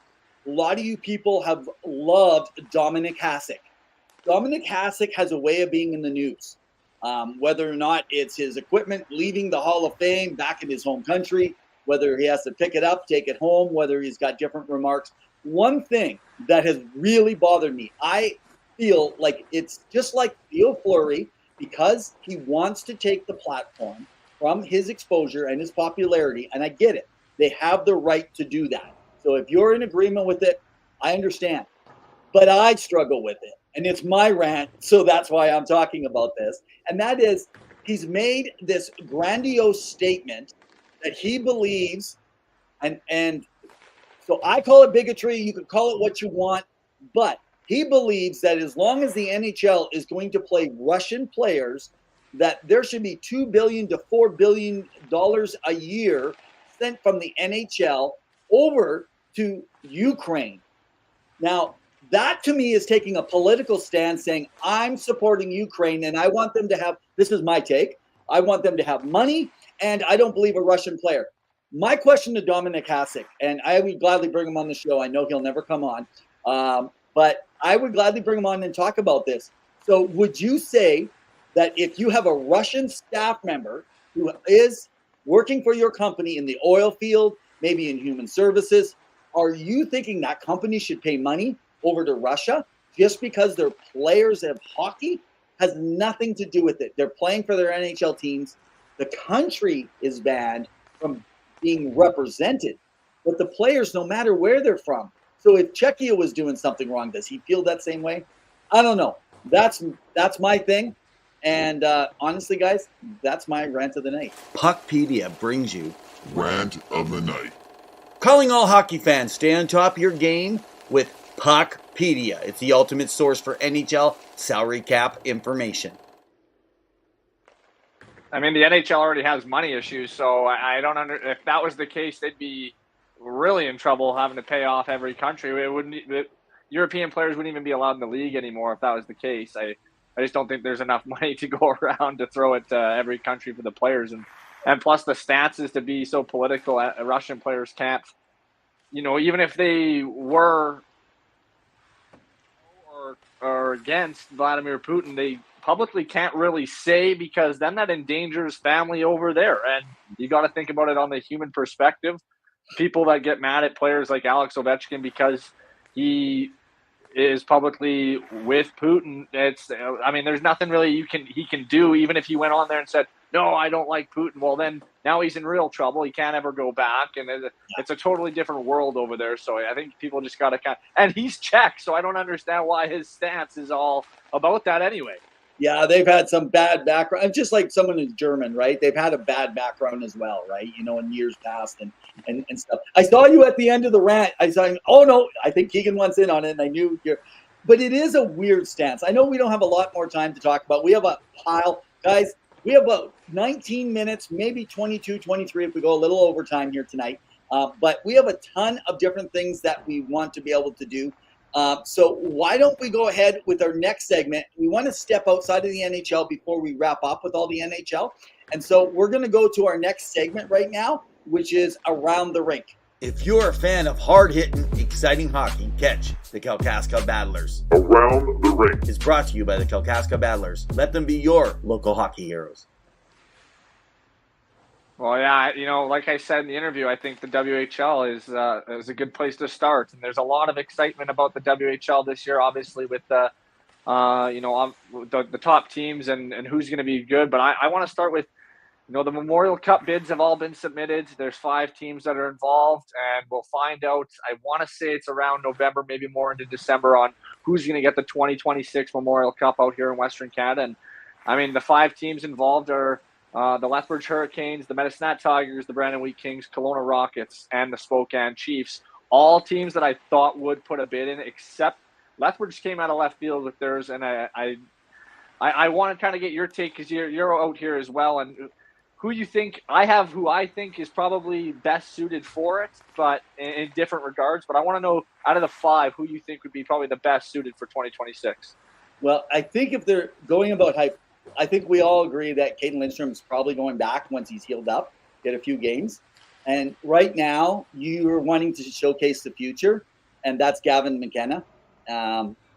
A lot of you people have loved Dominic Hasek. Dominic Hasek has a way of being in the news. Whether or not it's his equipment leaving the Hall of Fame back in his home country, whether he has to pick it up, take it home, whether he's got different remarks. One thing that has really bothered me, I feel like it's just like Theo Fleury, because he wants to take the platform from his exposure and his popularity, and I get it. They have the right to do that. So if you're in agreement with it, I understand. But I struggle with it, and it's my rant, so that's why I'm talking about this. And that is, he's made this grandiose statement that he believes, and so I call it bigotry. You can call it what you want, but he believes that as long as the NHL is going to play Russian players, that there should be $2 billion to $4 billion a year sent from the NHL over to Ukraine. Now, that to me is taking a political stand, saying I'm supporting Ukraine and I want them to have, this is my take, I want them to have money, and I don't believe a Russian player. My question to Dominic Hasek, and I would gladly bring him on the show. I know he'll never come on, but I would gladly bring him on and talk about this. So would you say that if you have a Russian staff member who is working for your company in the oil field, maybe in human services, are you thinking that company should pay money over to Russia just because they're players of hockey? Has nothing to do with it. They're playing for their NHL teams. The country is banned from being represented, but the players, no matter where they're from. So if Czechia was doing something wrong, does he feel that same way? I don't know. That's my thing. And honestly, guys, that's my rant of the night. Puckpedia brings you Rant of the Night. Calling all hockey fans, stay on top of your game with Puckpedia. It's the ultimate source for NHL salary cap information. I mean, the NHL already has money issues, so I don't if that was the case, they'd be really in trouble having to pay off every country. European players wouldn't even be allowed in the league anymore if that was the case. I just don't think there's enough money to go around to throw it to every country for the players. And plus the stance is to be so political. Russian players can't, even if they were or against Vladimir Putin, they publicly can't really say, because then that endangers family over there. And you got to think about it on the human perspective. People that get mad at players like Alex Ovechkin because he is publicly with Putin, there's nothing really he can do, even if he went on there and said, no, I don't like Putin. Well, then now he's in real trouble. He can't ever go back. And it's a totally different world over there. So I think people just got to and he's Czech. So I don't understand why his stance is all about that anyway. Yeah, they've had some bad background, just like someone who's German, right? They've had a bad background as well, right? In years past and stuff. I saw you at the end of the rant. I saw, oh no, I think Keegan wants in on it, and I knew but it is a weird stance. I know we don't have a lot more time to talk about. We have a pile. Guys, we have about 19 minutes, maybe 22, 23 if we go a little overtime here tonight. But we have a ton of different things that we want to be able to do. So why don't we go ahead with our next segment? We want to step outside of the NHL before we wrap up with all the NHL. And so we're going to go to our next segment right now, which is Around the Rink. If you're a fan of hard-hitting, exciting hockey, catch the Kalkaska Battlers. Around the Rink is brought to you by the Kalkaska Battlers. Let them be your local hockey heroes. Well, yeah, like I said in the interview, I think the WHL is a good place to start, and there's a lot of excitement about the WHL this year. Obviously, with the top teams and who's going to be good. But I want to start with, the Memorial Cup bids have all been submitted. There's 5 teams that are involved, and we'll find out. I want to say it's around November, maybe more into December, on who's going to get the 2026 Memorial Cup out here in Western Canada. And I mean, the 5 teams involved are the Lethbridge Hurricanes, the Medicine Tigers, the Brandon Wheat Kings, Kelowna Rockets, and the Spokane Chiefs. All teams that I thought would put a bid in, except Lethbridge came out of left field with theirs. And I want to kind of get your take, because you're out here as well. And who you think who I think is probably best suited for it, but in different regards. But I want to know, out of the 5, who you think would be probably the best suited for 2026. Well, I think if they're going about hype, I think we all agree that Caden Lindstrom is probably going back once he's healed up, get a few games. And right now, you're wanting to showcase the future, and that's Gavin McKenna.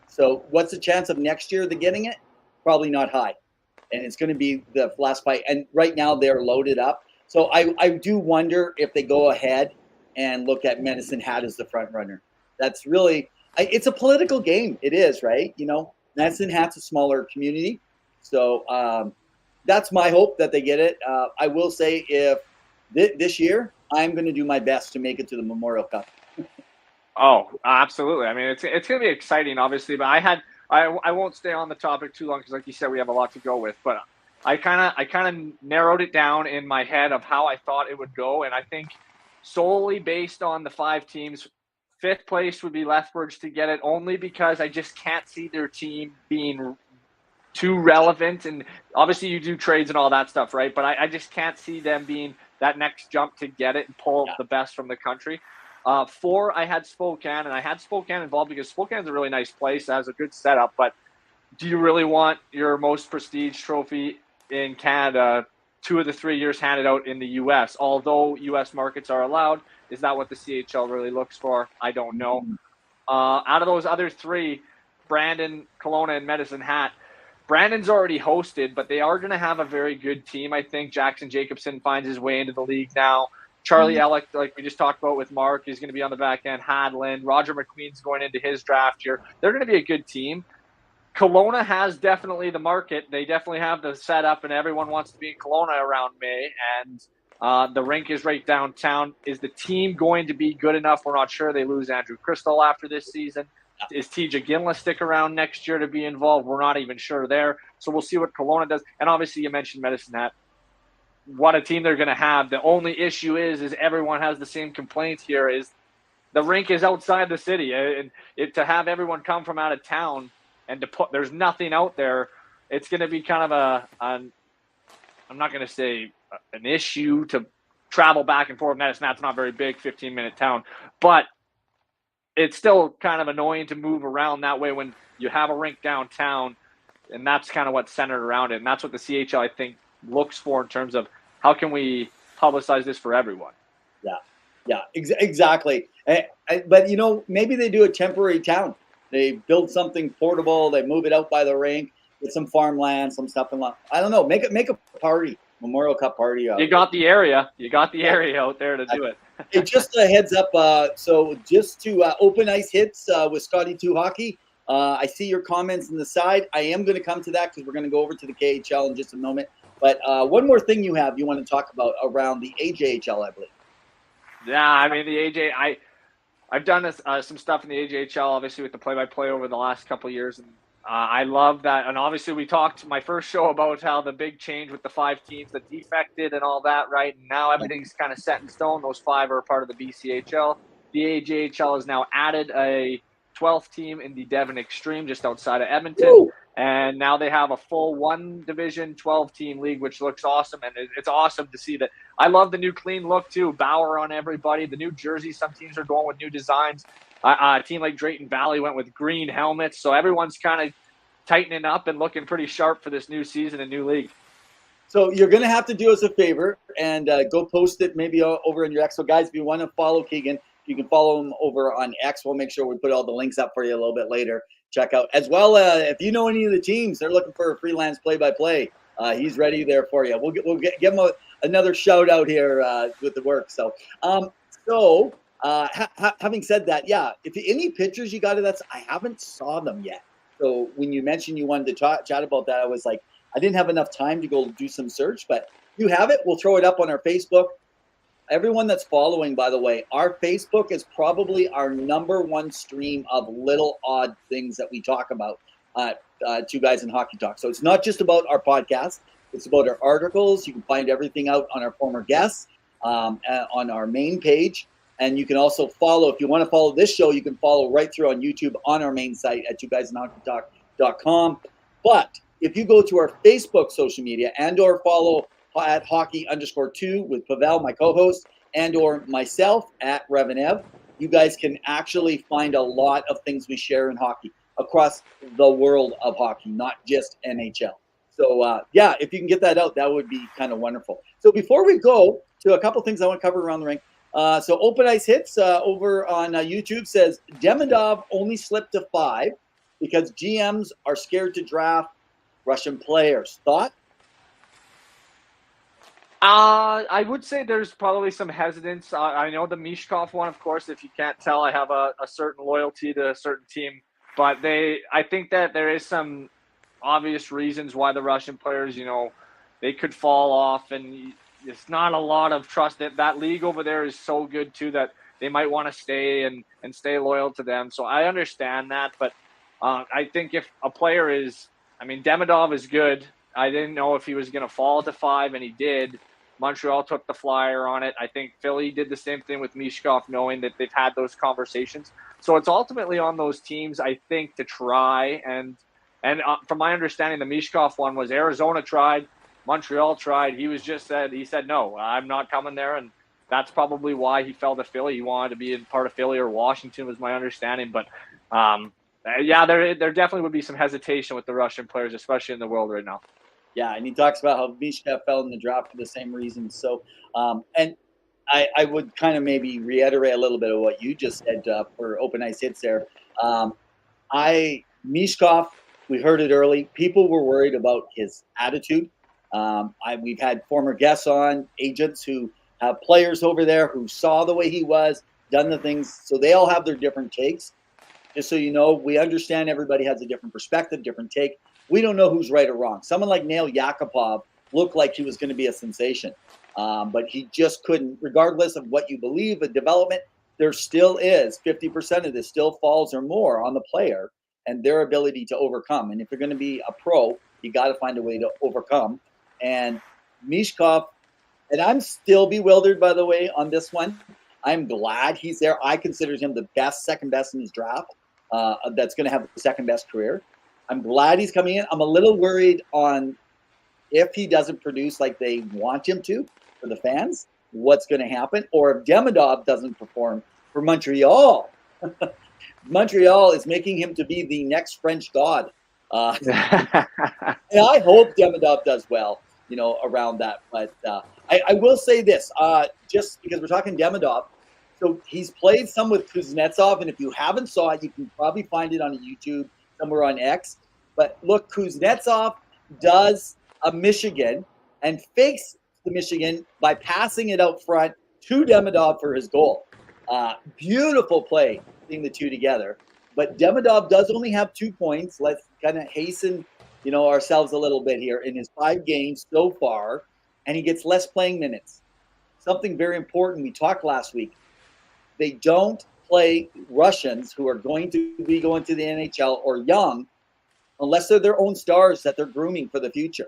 So what's the chance of next year they're getting it? Probably not high. And it's going to be the last fight. And right now, they're loaded up. So I do wonder if they go ahead and look at Medicine Hat as the front runner. That's really – it's a political game. It is, right? You know, Medicine Hat's a smaller community. So that's my hope that they get it. I will say if this year, I'm going to do my best to make it to the Memorial Cup. Oh, absolutely. I mean, it's going to be exciting, obviously, but I won't stay on the topic too long because, like you said, we have a lot to go with. But I kind of narrowed it down in my head of how I thought it would go, and I think solely based on the 5 teams, 5th place would be Lethbridge to get it, only because I just can't see their team being too relevant. And obviously, you do trades and all that stuff, right? But I just can't see them being that next jump to get it and pull the best from the country. 4, I had Spokane, and I had Spokane involved because Spokane's a really nice place. It has a good setup, but do you really want your most prestige trophy in Canada 2 of the 3 years handed out in the U.S.? Although U.S. markets are allowed, is that what the CHL really looks for? I don't know. Out of those other 3, Brandon, Kelowna, and Medicine Hat, Brandon's already hosted, but they are going to have a very good team. I think Jackson Jacobson finds his way into the league now. Charlie Ellick, like we just talked about with Mark, is going to be on the back end. Hadland, Roger McQueen's going into his draft year. They're going to be a good team. Kelowna has definitely the market. They definitely have the setup, and everyone wants to be in Kelowna around May. And the rink is right downtown. Is the team going to be good enough? We're not sure. They lose Andrew Crystal after this season. Is TJ Ginla stick around next year to be involved? We're not even sure there. So we'll see what Kelowna does. And obviously you mentioned Medicine Hat. What a team they're going to have. The only issue is everyone has the same complaints here, is the rink is outside the city. And to have everyone come from out of town and to put – there's nothing out there, it's going to be kind of I'm not going to say an issue to travel back and forth. Medicine Hat's not very big, 15-minute town. But it's still kind of annoying to move around that way when you have a rink downtown, and that's kind of what's centered around it. And that's what the CHL, I think, looks for in terms of how can we publicize this for everyone. Yeah, exactly. But, you know, maybe they do a temporary town. They build something portable. They move it out by the rink with some farmland, some stuff. I don't know. Make a party, Memorial Cup party. You got the area. You got the area out there to do it. Hey, just a heads up. So just to open ice hits with Scotty 2 Hockey. I see your comments on the side. I am going to come to that because we're going to go over to the KHL in just a moment. But one more thing you want to talk about around the AJHL, I believe. Yeah, I mean, the AJ, I've done some stuff in the AJHL, obviously, with the play-by-play over the last couple of years. And I love that. And obviously, we talked my first show about how the big change with the 5 teams that defected and all that, right? And now everything's kind of set in stone. Those 5 are part of the BCHL. The AJHL has now added a 12th team in the Devon Extreme just outside of Edmonton. Woo! And now they have a full 1-division 12-team league, which looks awesome. And it's awesome to see that. I love the new clean look, too. Bauer on everybody. The new jerseys, some teams are going with new designs. A team like Drayton Valley went with green helmets. So everyone's kind of tightening up and looking pretty sharp for this new season and new league. So you're going to have to do us a favor and go post it maybe over in your X. So, guys, if you want to follow Keegan, you can follow him over on X. We'll make sure we put all the links up for you a little bit later. Check out as well. If you know any of the teams, they're looking for a freelance play-by-play. He's ready there for you. We'll give him another shout out here with the work. So, having said that, yeah, if any pictures you got of that, I haven't saw them yet. So when you mentioned you wanted to chat about that, I was like, I didn't have enough time to go do some search, but you have it. We'll throw it up on our Facebook. Everyone that's following, by the way, our Facebook is probably our #1 stream of little odd things that we talk about, 2 Guys in Hockey Talk. So it's not just about our podcast. It's about our articles. You can find everything out on our former guests on our main page. And you can also follow, if you want to follow this show, you can follow right through on YouTube on our main site at 2guysinhockeytalk.com. But if you go to our Facebook social media and or follow at hockey_2 with Pavel, my co-host, and or myself at REV, you guys can actually find a lot of things we share in hockey. across the world of hockey, not just NHL. So, yeah, if you can get that out, that would be kind of wonderful. So before we go to a couple things I want to cover around the ring, so Open Ice Hits over on YouTube says Demidov only slipped to 5 because GMs are scared to draft Russian players. Thought? I would say there's probably some hesitance. I know the Mishkov one, of course. If you can't tell, I have a certain loyalty to a certain team, but I think that there is some obvious reasons why the Russian players, they could fall off, and it's not a lot of trust. That league over there is so good too that they might want to stay and stay loyal to them. So I understand that, but I think if a player Demidov is good. I didn't know if he was going to fall to 5, and he did. Montreal took the flyer on it. I think Philly did the same thing with Mishkov, knowing that they've had those conversations. So it's ultimately on those teams, I think, to try. And from my understanding, the Mishkov one was Arizona tried, Montreal tried. He said, no, I'm not coming there. And that's probably why he fell to Philly. He wanted to be a part of Philly or Washington was my understanding. But yeah, there definitely would be some hesitation with the Russian players, especially in the world right now. Yeah, and he talks about how Mishkov fell in the draft for the same reasons. So, and I would kind of maybe reiterate a little bit of what you just said for Open Ice Hits there. Mishkov, we heard it early. People were worried about his attitude. We've had former guests on, agents who have players over there who saw the way he was, done the things. So they all have their different takes. Just so you know, we understand everybody has a different perspective, different take. We don't know who's right or wrong. Someone like Nail Yakupov looked like he was going to be a sensation, but he just couldn't. Regardless of what you believe, the development, there still is 50% of this still falls or more on the player and their ability to overcome. And if you're going to be a pro, you got to find a way to overcome. And Mishkov, and I'm still bewildered, by the way, on this one. I'm glad he's there. I consider him the best, second best in his draft. That's going to have the second best career. I'm glad he's coming in. I'm a little worried on if he doesn't produce like they want him to for the fans, what's going to happen, or if Demidov doesn't perform for Montreal. Montreal is making him to be the next French god. And I hope Demidov does well, around that. But I will say this, just because we're talking Demidov, so he's played some with Kuznetsov, and if you haven't saw it, you can probably find it on YouTube somewhere on X. But look, Kuznetsov does a Michigan and fakes the Michigan by passing it out front to Demidov for his goal. Beautiful play, seeing the two together. But Demidov does only have 2 points. Let's kind of hasten, ourselves a little bit here in his 5 games so far, and he gets less playing minutes. Something very important we talked last week. They don't play Russians who are going to be going to the NHL or young unless they're their own stars that they're grooming for the future.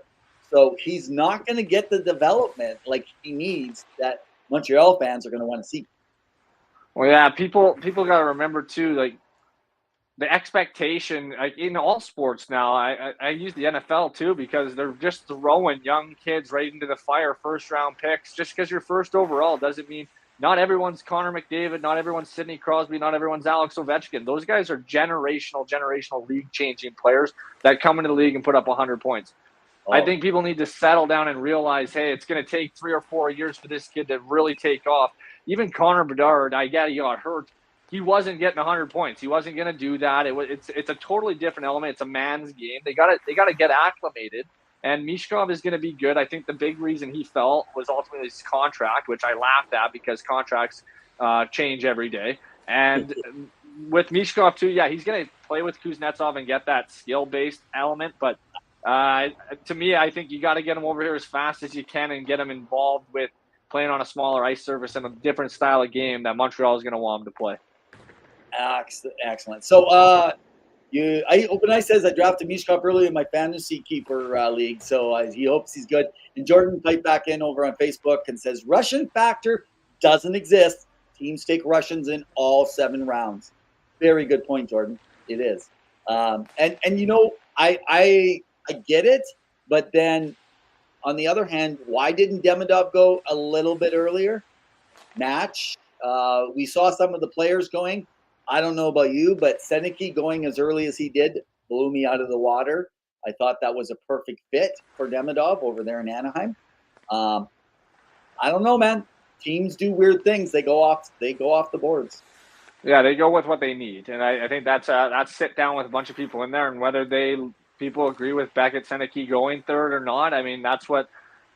So he's not going to get the development like he needs that Montreal fans are going to want to see. Well, yeah, people got to remember too, like the expectation, like in all sports now. I use the NFL too because they're just throwing young kids right into the fire, first round picks. Just because you're first overall doesn't mean. Not everyone's Connor McDavid. Not everyone's Sidney Crosby. Not everyone's Alex Ovechkin. Those guys are generational league-changing players that come into the league and put up 100 points. Oh. I think people need to settle down and realize, hey, it's going to take 3 or 4 years for this kid to really take off. Even Connor Bedard, I get he got hurt. He wasn't getting 100 points. He wasn't going to do that. It's a totally different element. It's a man's game. They got to get acclimated. And Mishkov is going to be good. I think the big reason he fell was ultimately his contract, which I laughed at because contracts change every day. And with Mishkov too, yeah, he's going to play with Kuznetsov and get that skill-based element. But to me, I think you got to get him over here as fast as you can and get him involved with playing on a smaller ice surface and a different style of game that Montreal is going to want him to play. Excellent. So Open Ice says I drafted Mishkov early in my fantasy keeper league, so he hopes he's good. And Jordan piped back in over on Facebook and says Russian factor doesn't exist. Teams take Russians in all 7 rounds. Very good point, Jordan. It is. And I get it, but then on the other hand, why didn't Demidov go a little bit earlier? We saw some of the players going. I don't know about you, but Seneke going as early as he did blew me out of the water. I thought that was a perfect fit for Demidov over there in Anaheim. I don't know, man. Teams do weird things. They go off the boards. Yeah, they go with what they need, and I think that's sit down with a bunch of people in there, and whether people agree with Beckett Seneke going third or not. I mean, that's what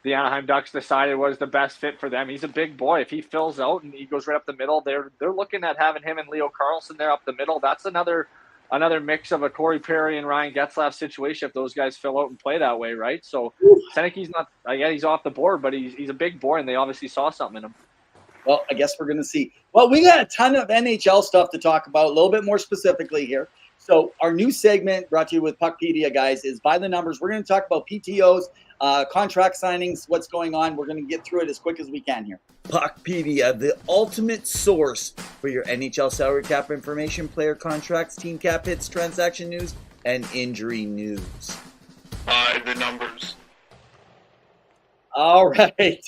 the Anaheim Ducks decided was the best fit for them. He's a big boy. If he fills out and he goes right up the middle, they're looking at having him and Leo Carlsson there up the middle. That's another mix of a Corey Perry and Ryan Getzlaf situation if those guys fill out and play that way, right? So Seneke's not, he's off the board, but he's a big boy, and they obviously saw something in him. Well, I guess we're going to see. Well, we got a ton of NHL stuff to talk about, a little bit more specifically here. So our new segment brought to you with Puckpedia, guys, is By the Numbers. We're going to talk about PTOs, contract signings, what's going on. We're going to get through it as quick as we can here. Puckpedia, the ultimate source for your NHL salary cap information, player contracts, team cap hits, transaction news, and injury news. By the numbers. All right.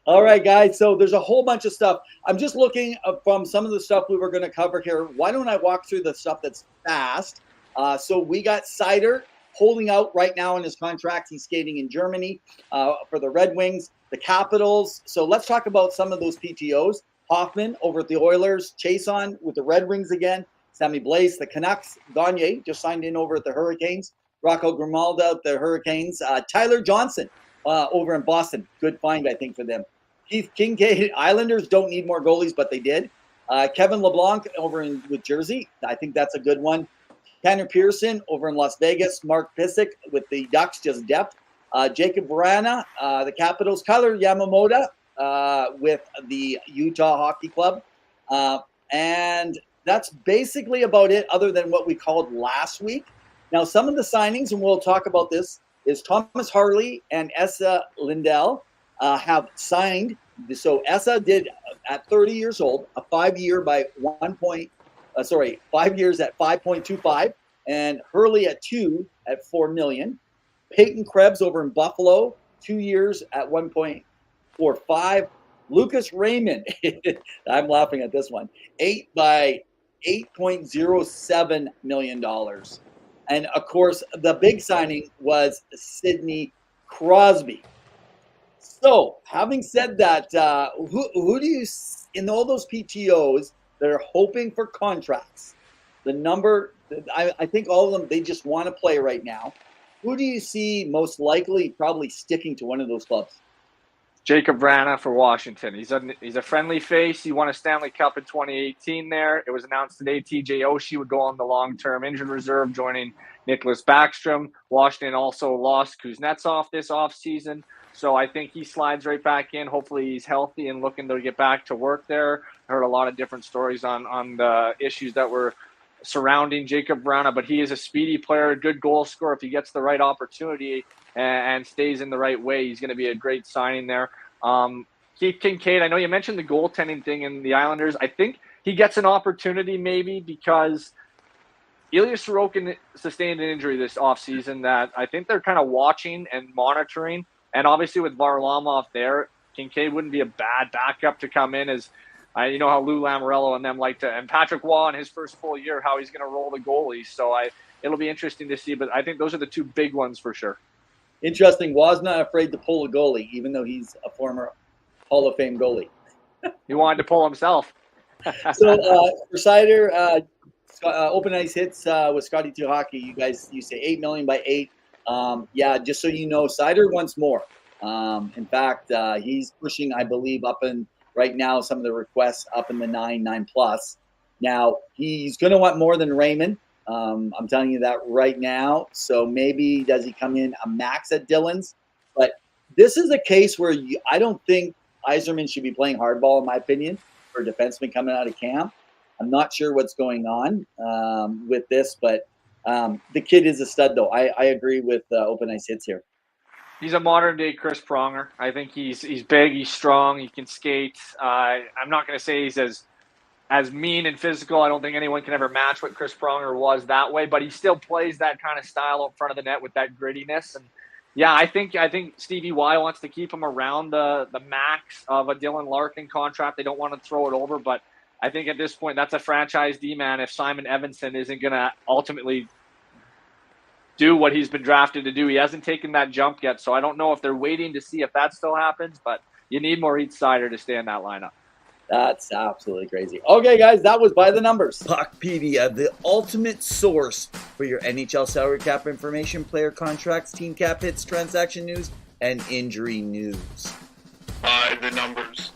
All right, guys. So there's a whole bunch of stuff. I'm just looking from some of the stuff we were going to cover here. Why don't I walk through the stuff that's fast? So we got Seider holding out right now in his contract. He's skating in Germany for the Red Wings, the Capitals. So let's talk about some of those PTOs. Hoffman over at the Oilers, Chason with the Red Wings again, Sammy Blais, the Canucks, Gagne just signed in over at the Hurricanes, Rocco Grimalda at the Hurricanes, Tyler Johnson over in Boston. Good find, I think, for them. Keith Kincaid, Islanders don't need more goalies, but they did. Kevin LeBlanc over with Jersey. I think that's a good one. Tanner Pearson over in Las Vegas. Mark Pysyk with the Ducks, just depth. Jacob Vrana, the Capitals. Kyler Yamamoto with the Utah Hockey Club. And that's basically about it, other than what we called last week. Now, some of the signings, and we'll talk about this, is Thomas Harley and Esa Lindell have signed. So Esa did at 30 years old, a 5 year by 5 years at 5.25, and Hurley at 2 at $4 million. Peyton Krebs over in Buffalo, 2 years at 1.45. Lucas Raymond, I'm laughing at this one, 8 by $8.07 million. And of course, the big signing was Sidney Crosby. So, having said that, who do you, in all those PTOs that are hoping for contracts, the number, I think all of them, they just want to play right now. Who do you see most likely probably sticking to one of those clubs? Jacob Vrana for Washington. He's a friendly face. He won a Stanley Cup in 2018 there. It was announced today TJ Oshie would go on the long-term injured reserve, joining Nicholas Backstrom. Washington also lost Kuznetsov this offseason. So I think he slides right back in. Hopefully he's healthy and looking to get back to work there. I heard a lot of different stories on the issues that were surrounding Jacob Vrana, but he is a speedy player, a good goal scorer. If he gets the right opportunity and stays in the right way, he's going to be a great signing there. Keith Kincaid, I know you mentioned the goaltending thing in the Islanders. I think he gets an opportunity maybe because Ilya Sorokin sustained an injury this offseason that I think they're kind of watching and monitoring. And obviously with Varlamov there, Kincaid wouldn't be a bad backup to come in, as you know how Lou Lamoriello and them like to, and Patrick Waugh in his first full year, how he's going to roll the goalies. So it'll be interesting to see, but I think those are the two big ones for sure. Interesting. Waugh's not afraid to pull a goalie, even though he's a former Hall of Fame goalie. He wanted to pull himself. So for Seider, open ice hits with Scotty 2 Hockey, you say $8 million by 8. Yeah, just so you know, Seider wants more. In fact, he's pushing, I believe, up in right now some of the requests up in the 9+. Now he's going to want more than Raymond. I'm telling you that right now. So maybe does he come in a max at Dillon's? But this is a case where I don't think Yzerman should be playing hardball, in my opinion, for a defenseman coming out of camp. I'm not sure what's going on with this, but the kid is a stud, though. I agree with open ice hits here. He's a modern day Chris Pronger. I think he's big, he's strong, he can skate. I'm not going to say he's as mean and physical. I don't think anyone can ever match what Chris Pronger was that way, but he still plays that kind of style in front of the net with that grittiness. And yeah, I think Stevie Y wants to keep him around the max of a Dylan Larkin contract. They don't want to throw it over, but I think at this point, that's a franchise D-man if Simon Evanson isn't going to ultimately do what he's been drafted to do. He hasn't taken that jump yet, so I don't know if they're waiting to see if that still happens, but you need Maurice Sider to stay in that lineup. That's absolutely crazy. Okay, guys, that was By the Numbers. Puckpedia, the ultimate source for your NHL salary cap information, player contracts, team cap hits, transaction news, and injury news. By the numbers.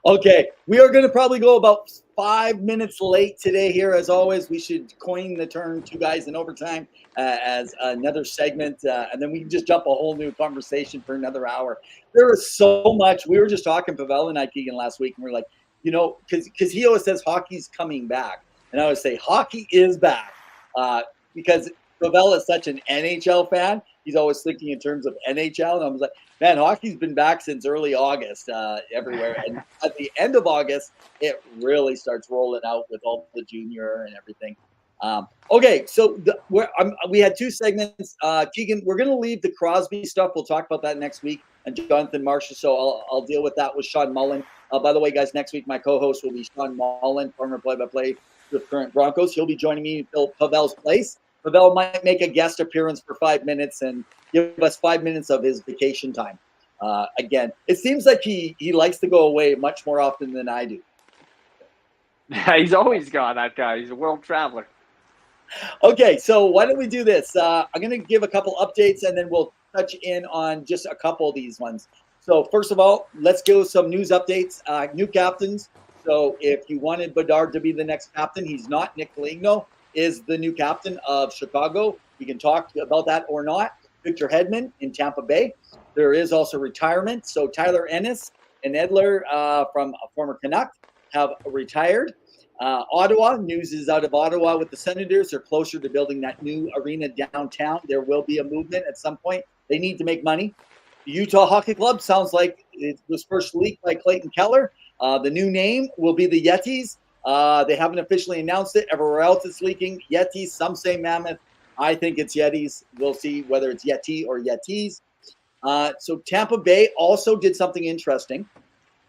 Okay, we are going to probably go about 5 minutes late today here. As always, we should coin the term Two Guys in Overtime as another segment, and then we can just jump a whole new conversation for another hour. There is so much. We were just talking, Pavel and I, Keegan, last week, and we're like, you know, because he always says hockey's coming back. And I always say hockey is back because Pavel is such an NHL fan. He's always thinking in terms of NHL. And I was like, man, hockey's been back since early August everywhere. And at the end of August, it really starts rolling out with all the junior and everything. Okay, so we had two segments. Keegan, we're going to leave the Crosby stuff. We'll talk about that next week. And Jonathan Marshall, so I'll deal with that with Sean Mullen. By the way, guys, next week my co-host will be Sean Mullen, former play-by-play with current Broncos. He'll be joining me in Pavel's place. Pavel might make a guest appearance for 5 minutes and give us 5 minutes of his vacation time. Again, it seems like he likes to go away much more often than I do. Yeah, he's always gone, that guy. He's a world traveler. Okay, so why don't we do this? I'm going to give a couple updates, and then we'll touch in on just a couple of these ones. So first of all, let's go with some news updates. New captains. So if you wanted Bedard to be the next captain, he's not. Nick Foligno is the new captain of Chicago. We can talk about that or not. Victor Hedman in Tampa Bay. There is also retirement. So Tyler Ennis and Edler from a former Canuck have retired. Ottawa, news is out of Ottawa with the Senators. They're closer to building that new arena downtown. There will be a movement at some point. They need to make money. The Utah Hockey Club sounds like it was first leaked by Clayton Keller. The new name will be the Yetis. They haven't officially announced it. Everywhere else it's leaking. Yetis, some say Mammoth. I think it's Yetis. We'll see whether it's Yeti or Yetis. So Tampa Bay also did something interesting.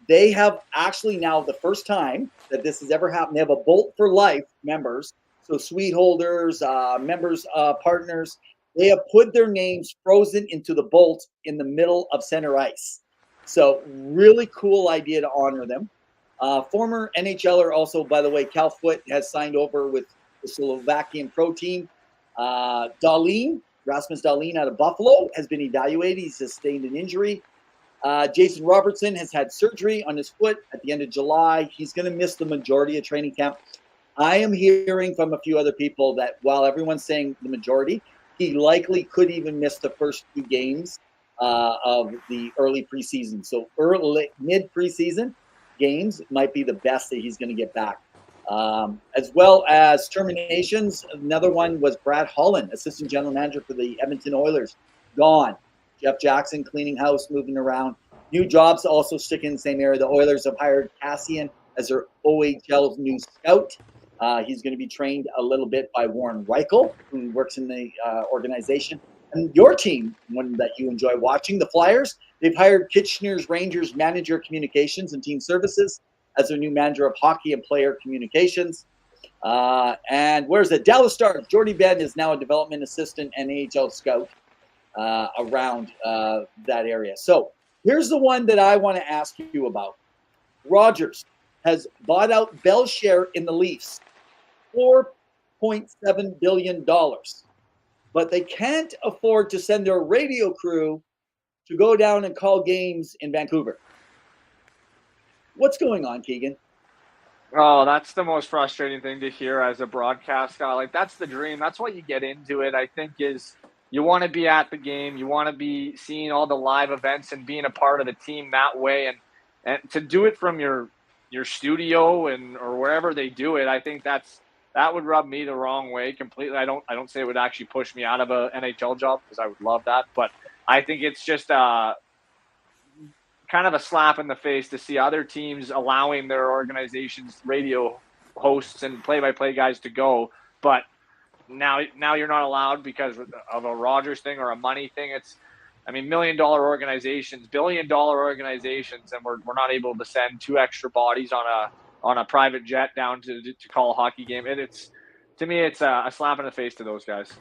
They have actually now the first time that this has ever happened. They have a Bolt for Life members. So suite holders, members, partners, they have put their names frozen into the Bolt in the middle of center ice. So really cool idea to honor them. Former NHLer also, by the way, Cal Foote has signed over with the Slovakian pro team. Rasmus Dahlin out of Buffalo has been evaluated. He's sustained an injury. Jason Robertson has had surgery on his foot at the end of July. He's going to miss the majority of training camp. I am hearing from a few other people that while everyone's saying the majority, he likely could even miss the first 2 games of the early preseason. So mid preseason games might be the best that he's going to get back. As well as terminations, another one was Brad Holland, assistant general manager for the Edmonton Oilers, gone. Jeff Jackson cleaning house, moving around. New jobs also stick in the same area. The Oilers have hired Cassian as their OHL new scout. He's going to be trained a little bit by Warren Reichel, who works in the organization. And your team, one that you enjoy watching, the Flyers, they've hired Kitchener's Rangers manager of communications and team services as their new manager of hockey and player communications. And where's the Dallas Stars? Jordy Ben is now a development assistant and AHL scout around that area. So here's the one that I want to ask you about. Rogers has bought out Bell's share in the Leafs, $4.7 billion. But they can't afford to send their radio crew to go down and call games in Vancouver. What's going on, Keegan? Oh, that's the most frustrating thing to hear as a broadcast guy. Like, that's the dream. That's why you get into it, I think, is you want to be at the game. You want to be seeing all the live events and being a part of the team that way. And to do it from your studio or wherever they do it, I think that would rub me the wrong way completely. I don't say it would actually push me out of a NHL job because I would love that. But I think it's just kind of a slap in the face to see other teams allowing their organization's radio hosts and play-by-play guys to go. But now you're not allowed because of a Rogers thing or a money thing. I mean, $1 million organizations, $1 billion organizations, and we're not able to send 2 extra bodies on a private jet down to call a hockey game. And it's, to me, it's a slap in the face to those guys.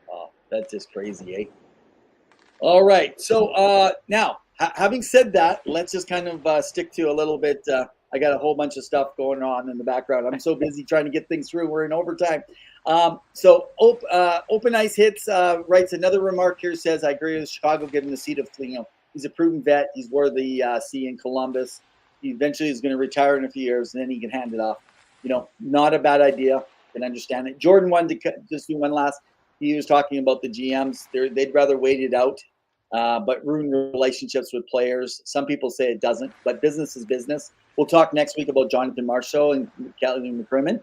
Oh, that's just crazy, eh? All right. So now, having said that, let's just kind of stick to a little bit. I got a whole bunch of stuff going on in the background. I'm so busy trying to get things through. We're in overtime. So Open Ice Hits writes another remark here, says, I agree with Chicago giving the seat of, he's a proven vet. He's worthy C in Columbus. He eventually is going to retire in a few years, and then he can hand it off. Not a bad idea. Can understand it. Jordan wanted to just do one last. He was talking about the GMs. They'd rather wait it out, but ruin relationships with players. Some people say it doesn't, but business is business. We'll talk next week about Jonathan Marchessault and Kelly McCrimmon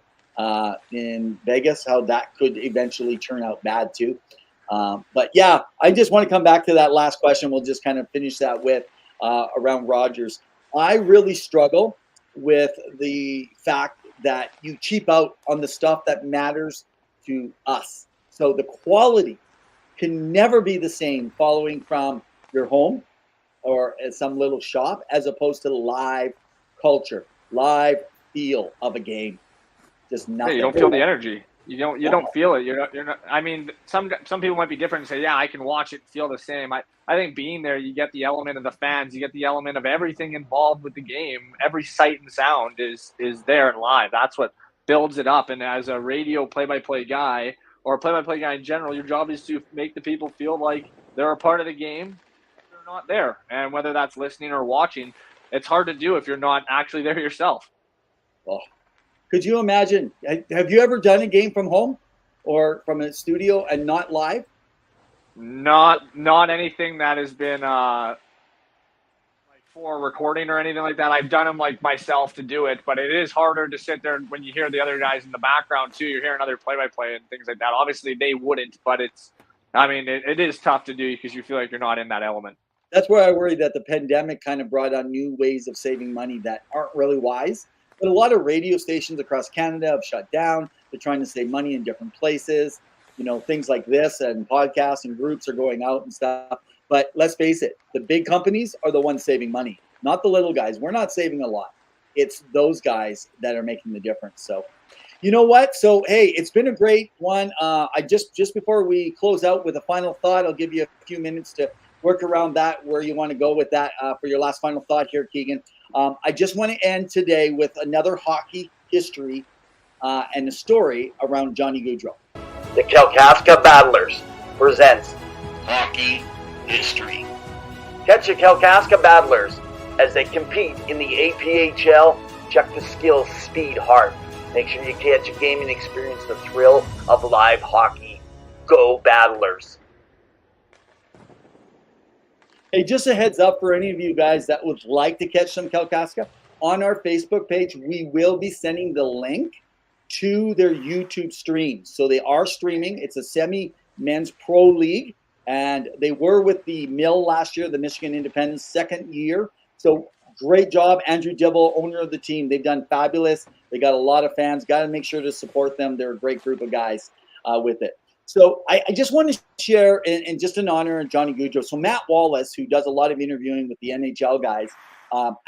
in Vegas, how that could eventually turn out bad too. But yeah, I just want to come back to that last question. We'll just kind of finish that with around Rogers. I really struggle with the fact that you cheap out on the stuff that matters to us. So the quality can never be the same following from your home or at some little shop as opposed to the live culture, live feel of a game. Just nothing. Yeah, you don't feel the energy. You don't feel it. You're not. I mean, some people might be different and say, yeah, I can watch it and feel the same. I think being there, you get the element of the fans, you get the element of everything involved with the game. Every sight and sound is there and live. That's what builds it up. And as a radio play-by-play guy or a play-by-play guy in general, your job is to make the people feel like they're a part of the game. They're not there, and whether that's listening or watching, it's hard to do if you're not actually there yourself. Oh. Could you imagine? Have you ever done a game from home or from a studio and not live? Not anything that has been like for recording or anything like that. I've done them like myself to do it, but it is harder to sit there when you hear the other guys in the background too. You're hearing other play-by-play and things like that. Obviously, they wouldn't, but it is tough to do because you feel like you're not in that element. That's where I worry that the pandemic kind of brought on new ways of saving money that aren't really wise. But a lot of radio stations across Canada have shut down. They're trying to save money in different places. Things like this and podcasts and groups are going out and stuff. But let's face it, the big companies are the ones saving money, not the little guys. We're not saving a lot. It's those guys that are making the difference. So, you know what? So, hey, it's been a great one. I just before we close out with a final thought, I'll give you a few minutes to work around that, where you want to go with that for your last final thought here, Keegan. I just want to end today with another hockey history and a story around Johnny Gaudreau. The Kalkaska Battlers presents Hockey history. Catch the Kalkaska Battlers as they compete in the APHL. Check the skills, speed, heart. Make sure you catch a game and experience the thrill of live hockey. Go Battlers! Hey, just a heads up for any of you guys that would like to catch some Kalkaska, on our Facebook page, we will be sending the link to their YouTube stream. So they are streaming. It's a semi-men's pro league, and they were with the Mill last year, the Michigan Independence, second year. So great job, Andrew Dibble, owner of the team. They've done fabulous. They got a lot of fans. Got to make sure to support them. They're a great group of guys with it. So I just want to share, and just in honor of Johnny Gaudreau. So Matt Wallace, who does a lot of interviewing with the NHL guys,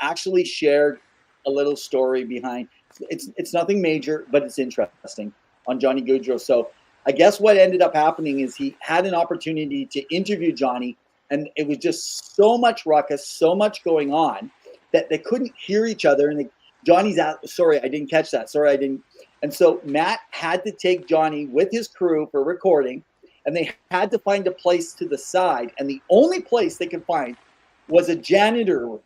actually shared a little story behind. It's nothing major, but it's interesting on Johnny Gaudreau. So I guess what ended up happening is he had an opportunity to interview Johnny, and it was just so much ruckus, so much going on that they couldn't hear each other. And Johnny's out. Sorry, I didn't catch that. Sorry, I didn't. And so Matt had to take Johnny with his crew for recording, and they had to find a place to the side. And the only place they could find was a janitor room.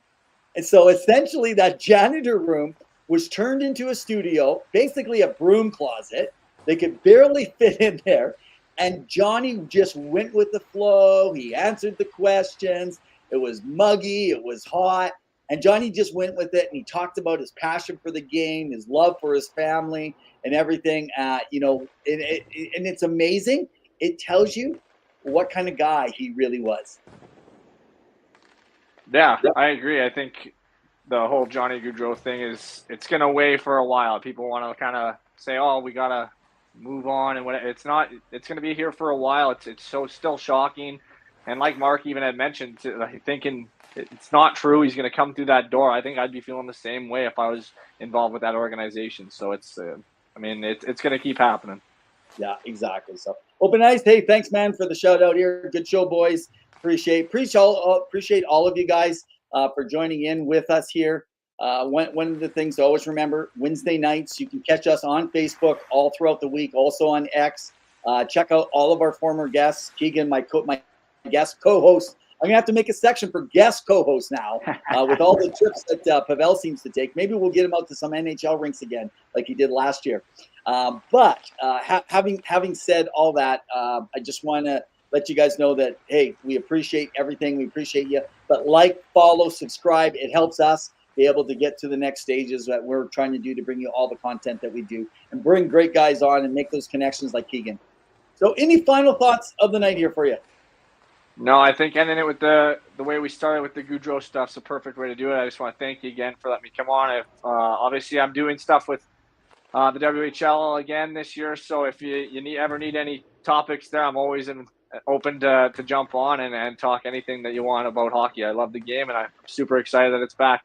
And so essentially that janitor room was turned into a studio, basically a broom closet. They could barely fit in there. And Johnny just went with the flow. He answered the questions. It was muggy. It was hot. And Johnny just went with it, and he talked about his passion for the game, his love for his family, and everything. And it's amazing. It tells you what kind of guy he really was. Yeah, I agree. I think the whole Johnny Gaudreau thing it's going to weigh for a while. People want to kind of say, oh, we got to move on. And what it's not, it's going to be here for a while. It's so still shocking. And like Mark even had mentioned, thinking it's not true, he's going to come through that door. I think I'd be feeling the same way if I was involved with that organization. So it's going to keep happening. Yeah, exactly. So open eyes. Hey, thanks, man, for the shout out here. Good show, boys. Appreciate all of you guys for joining in with us here. One of the things to always remember, Wednesday nights, you can catch us on Facebook all throughout the week, also on X. Check out all of our former guests. Keegan, my guest co-host. I'm going to have to make a section for guest co-hosts now with all the trips that Pavel seems to take. Maybe we'll get him out to some NHL rinks again like he did last year. But having said all that, I just want to let you guys know that, hey, we appreciate everything. We appreciate you. But like, follow, subscribe. It helps us be able to get to the next stages that we're trying to do to bring you all the content that we do and bring great guys on and make those connections like Keegan. So any final thoughts of the night here for you? No, I think ending it with the way we started with the Goudreau stuff's a perfect way to do it. I just want to thank you again for letting me come on. Obviously, I'm doing stuff with the WHL again this year, so if you ever need any topics there, I'm always open to jump on and talk anything that you want about hockey. I love the game, and I'm super excited that it's back.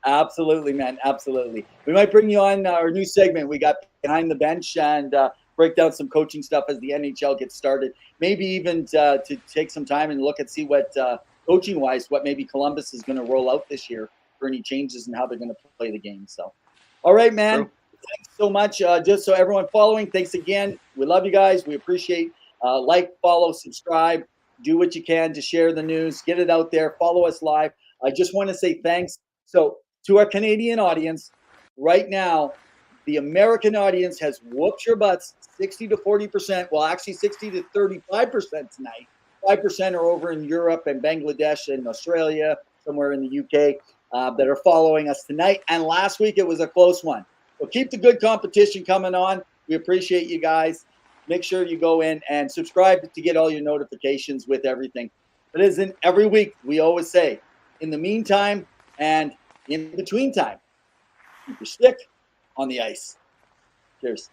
Absolutely, man. Absolutely. We might bring you on our new segment. We got Behind the Bench and break down some coaching stuff as the NHL gets started. Maybe even to take some time and look and see what coaching-wise, what maybe Columbus is going to roll out this year for any changes and how they're going to play the game. So, all right, man. True. Thanks so much. Just so everyone following, thanks again. We love you guys. We appreciate like, follow, subscribe. Do what you can to share the news. Get it out there. Follow us live. I just want to say thanks. So to our Canadian audience, right now, the American audience has whooped your butts 60 to 40%. Well, actually 60 to 35% tonight. 5% are over in Europe and Bangladesh and Australia, somewhere in the UK, that are following us tonight. And last week it was a close one. So keep the good competition coming on. We appreciate you guys. Make sure you go in and subscribe to get all your notifications with everything. But as in every week, we always say, in the meantime and in between time, keep your stick on the ice. Cheers.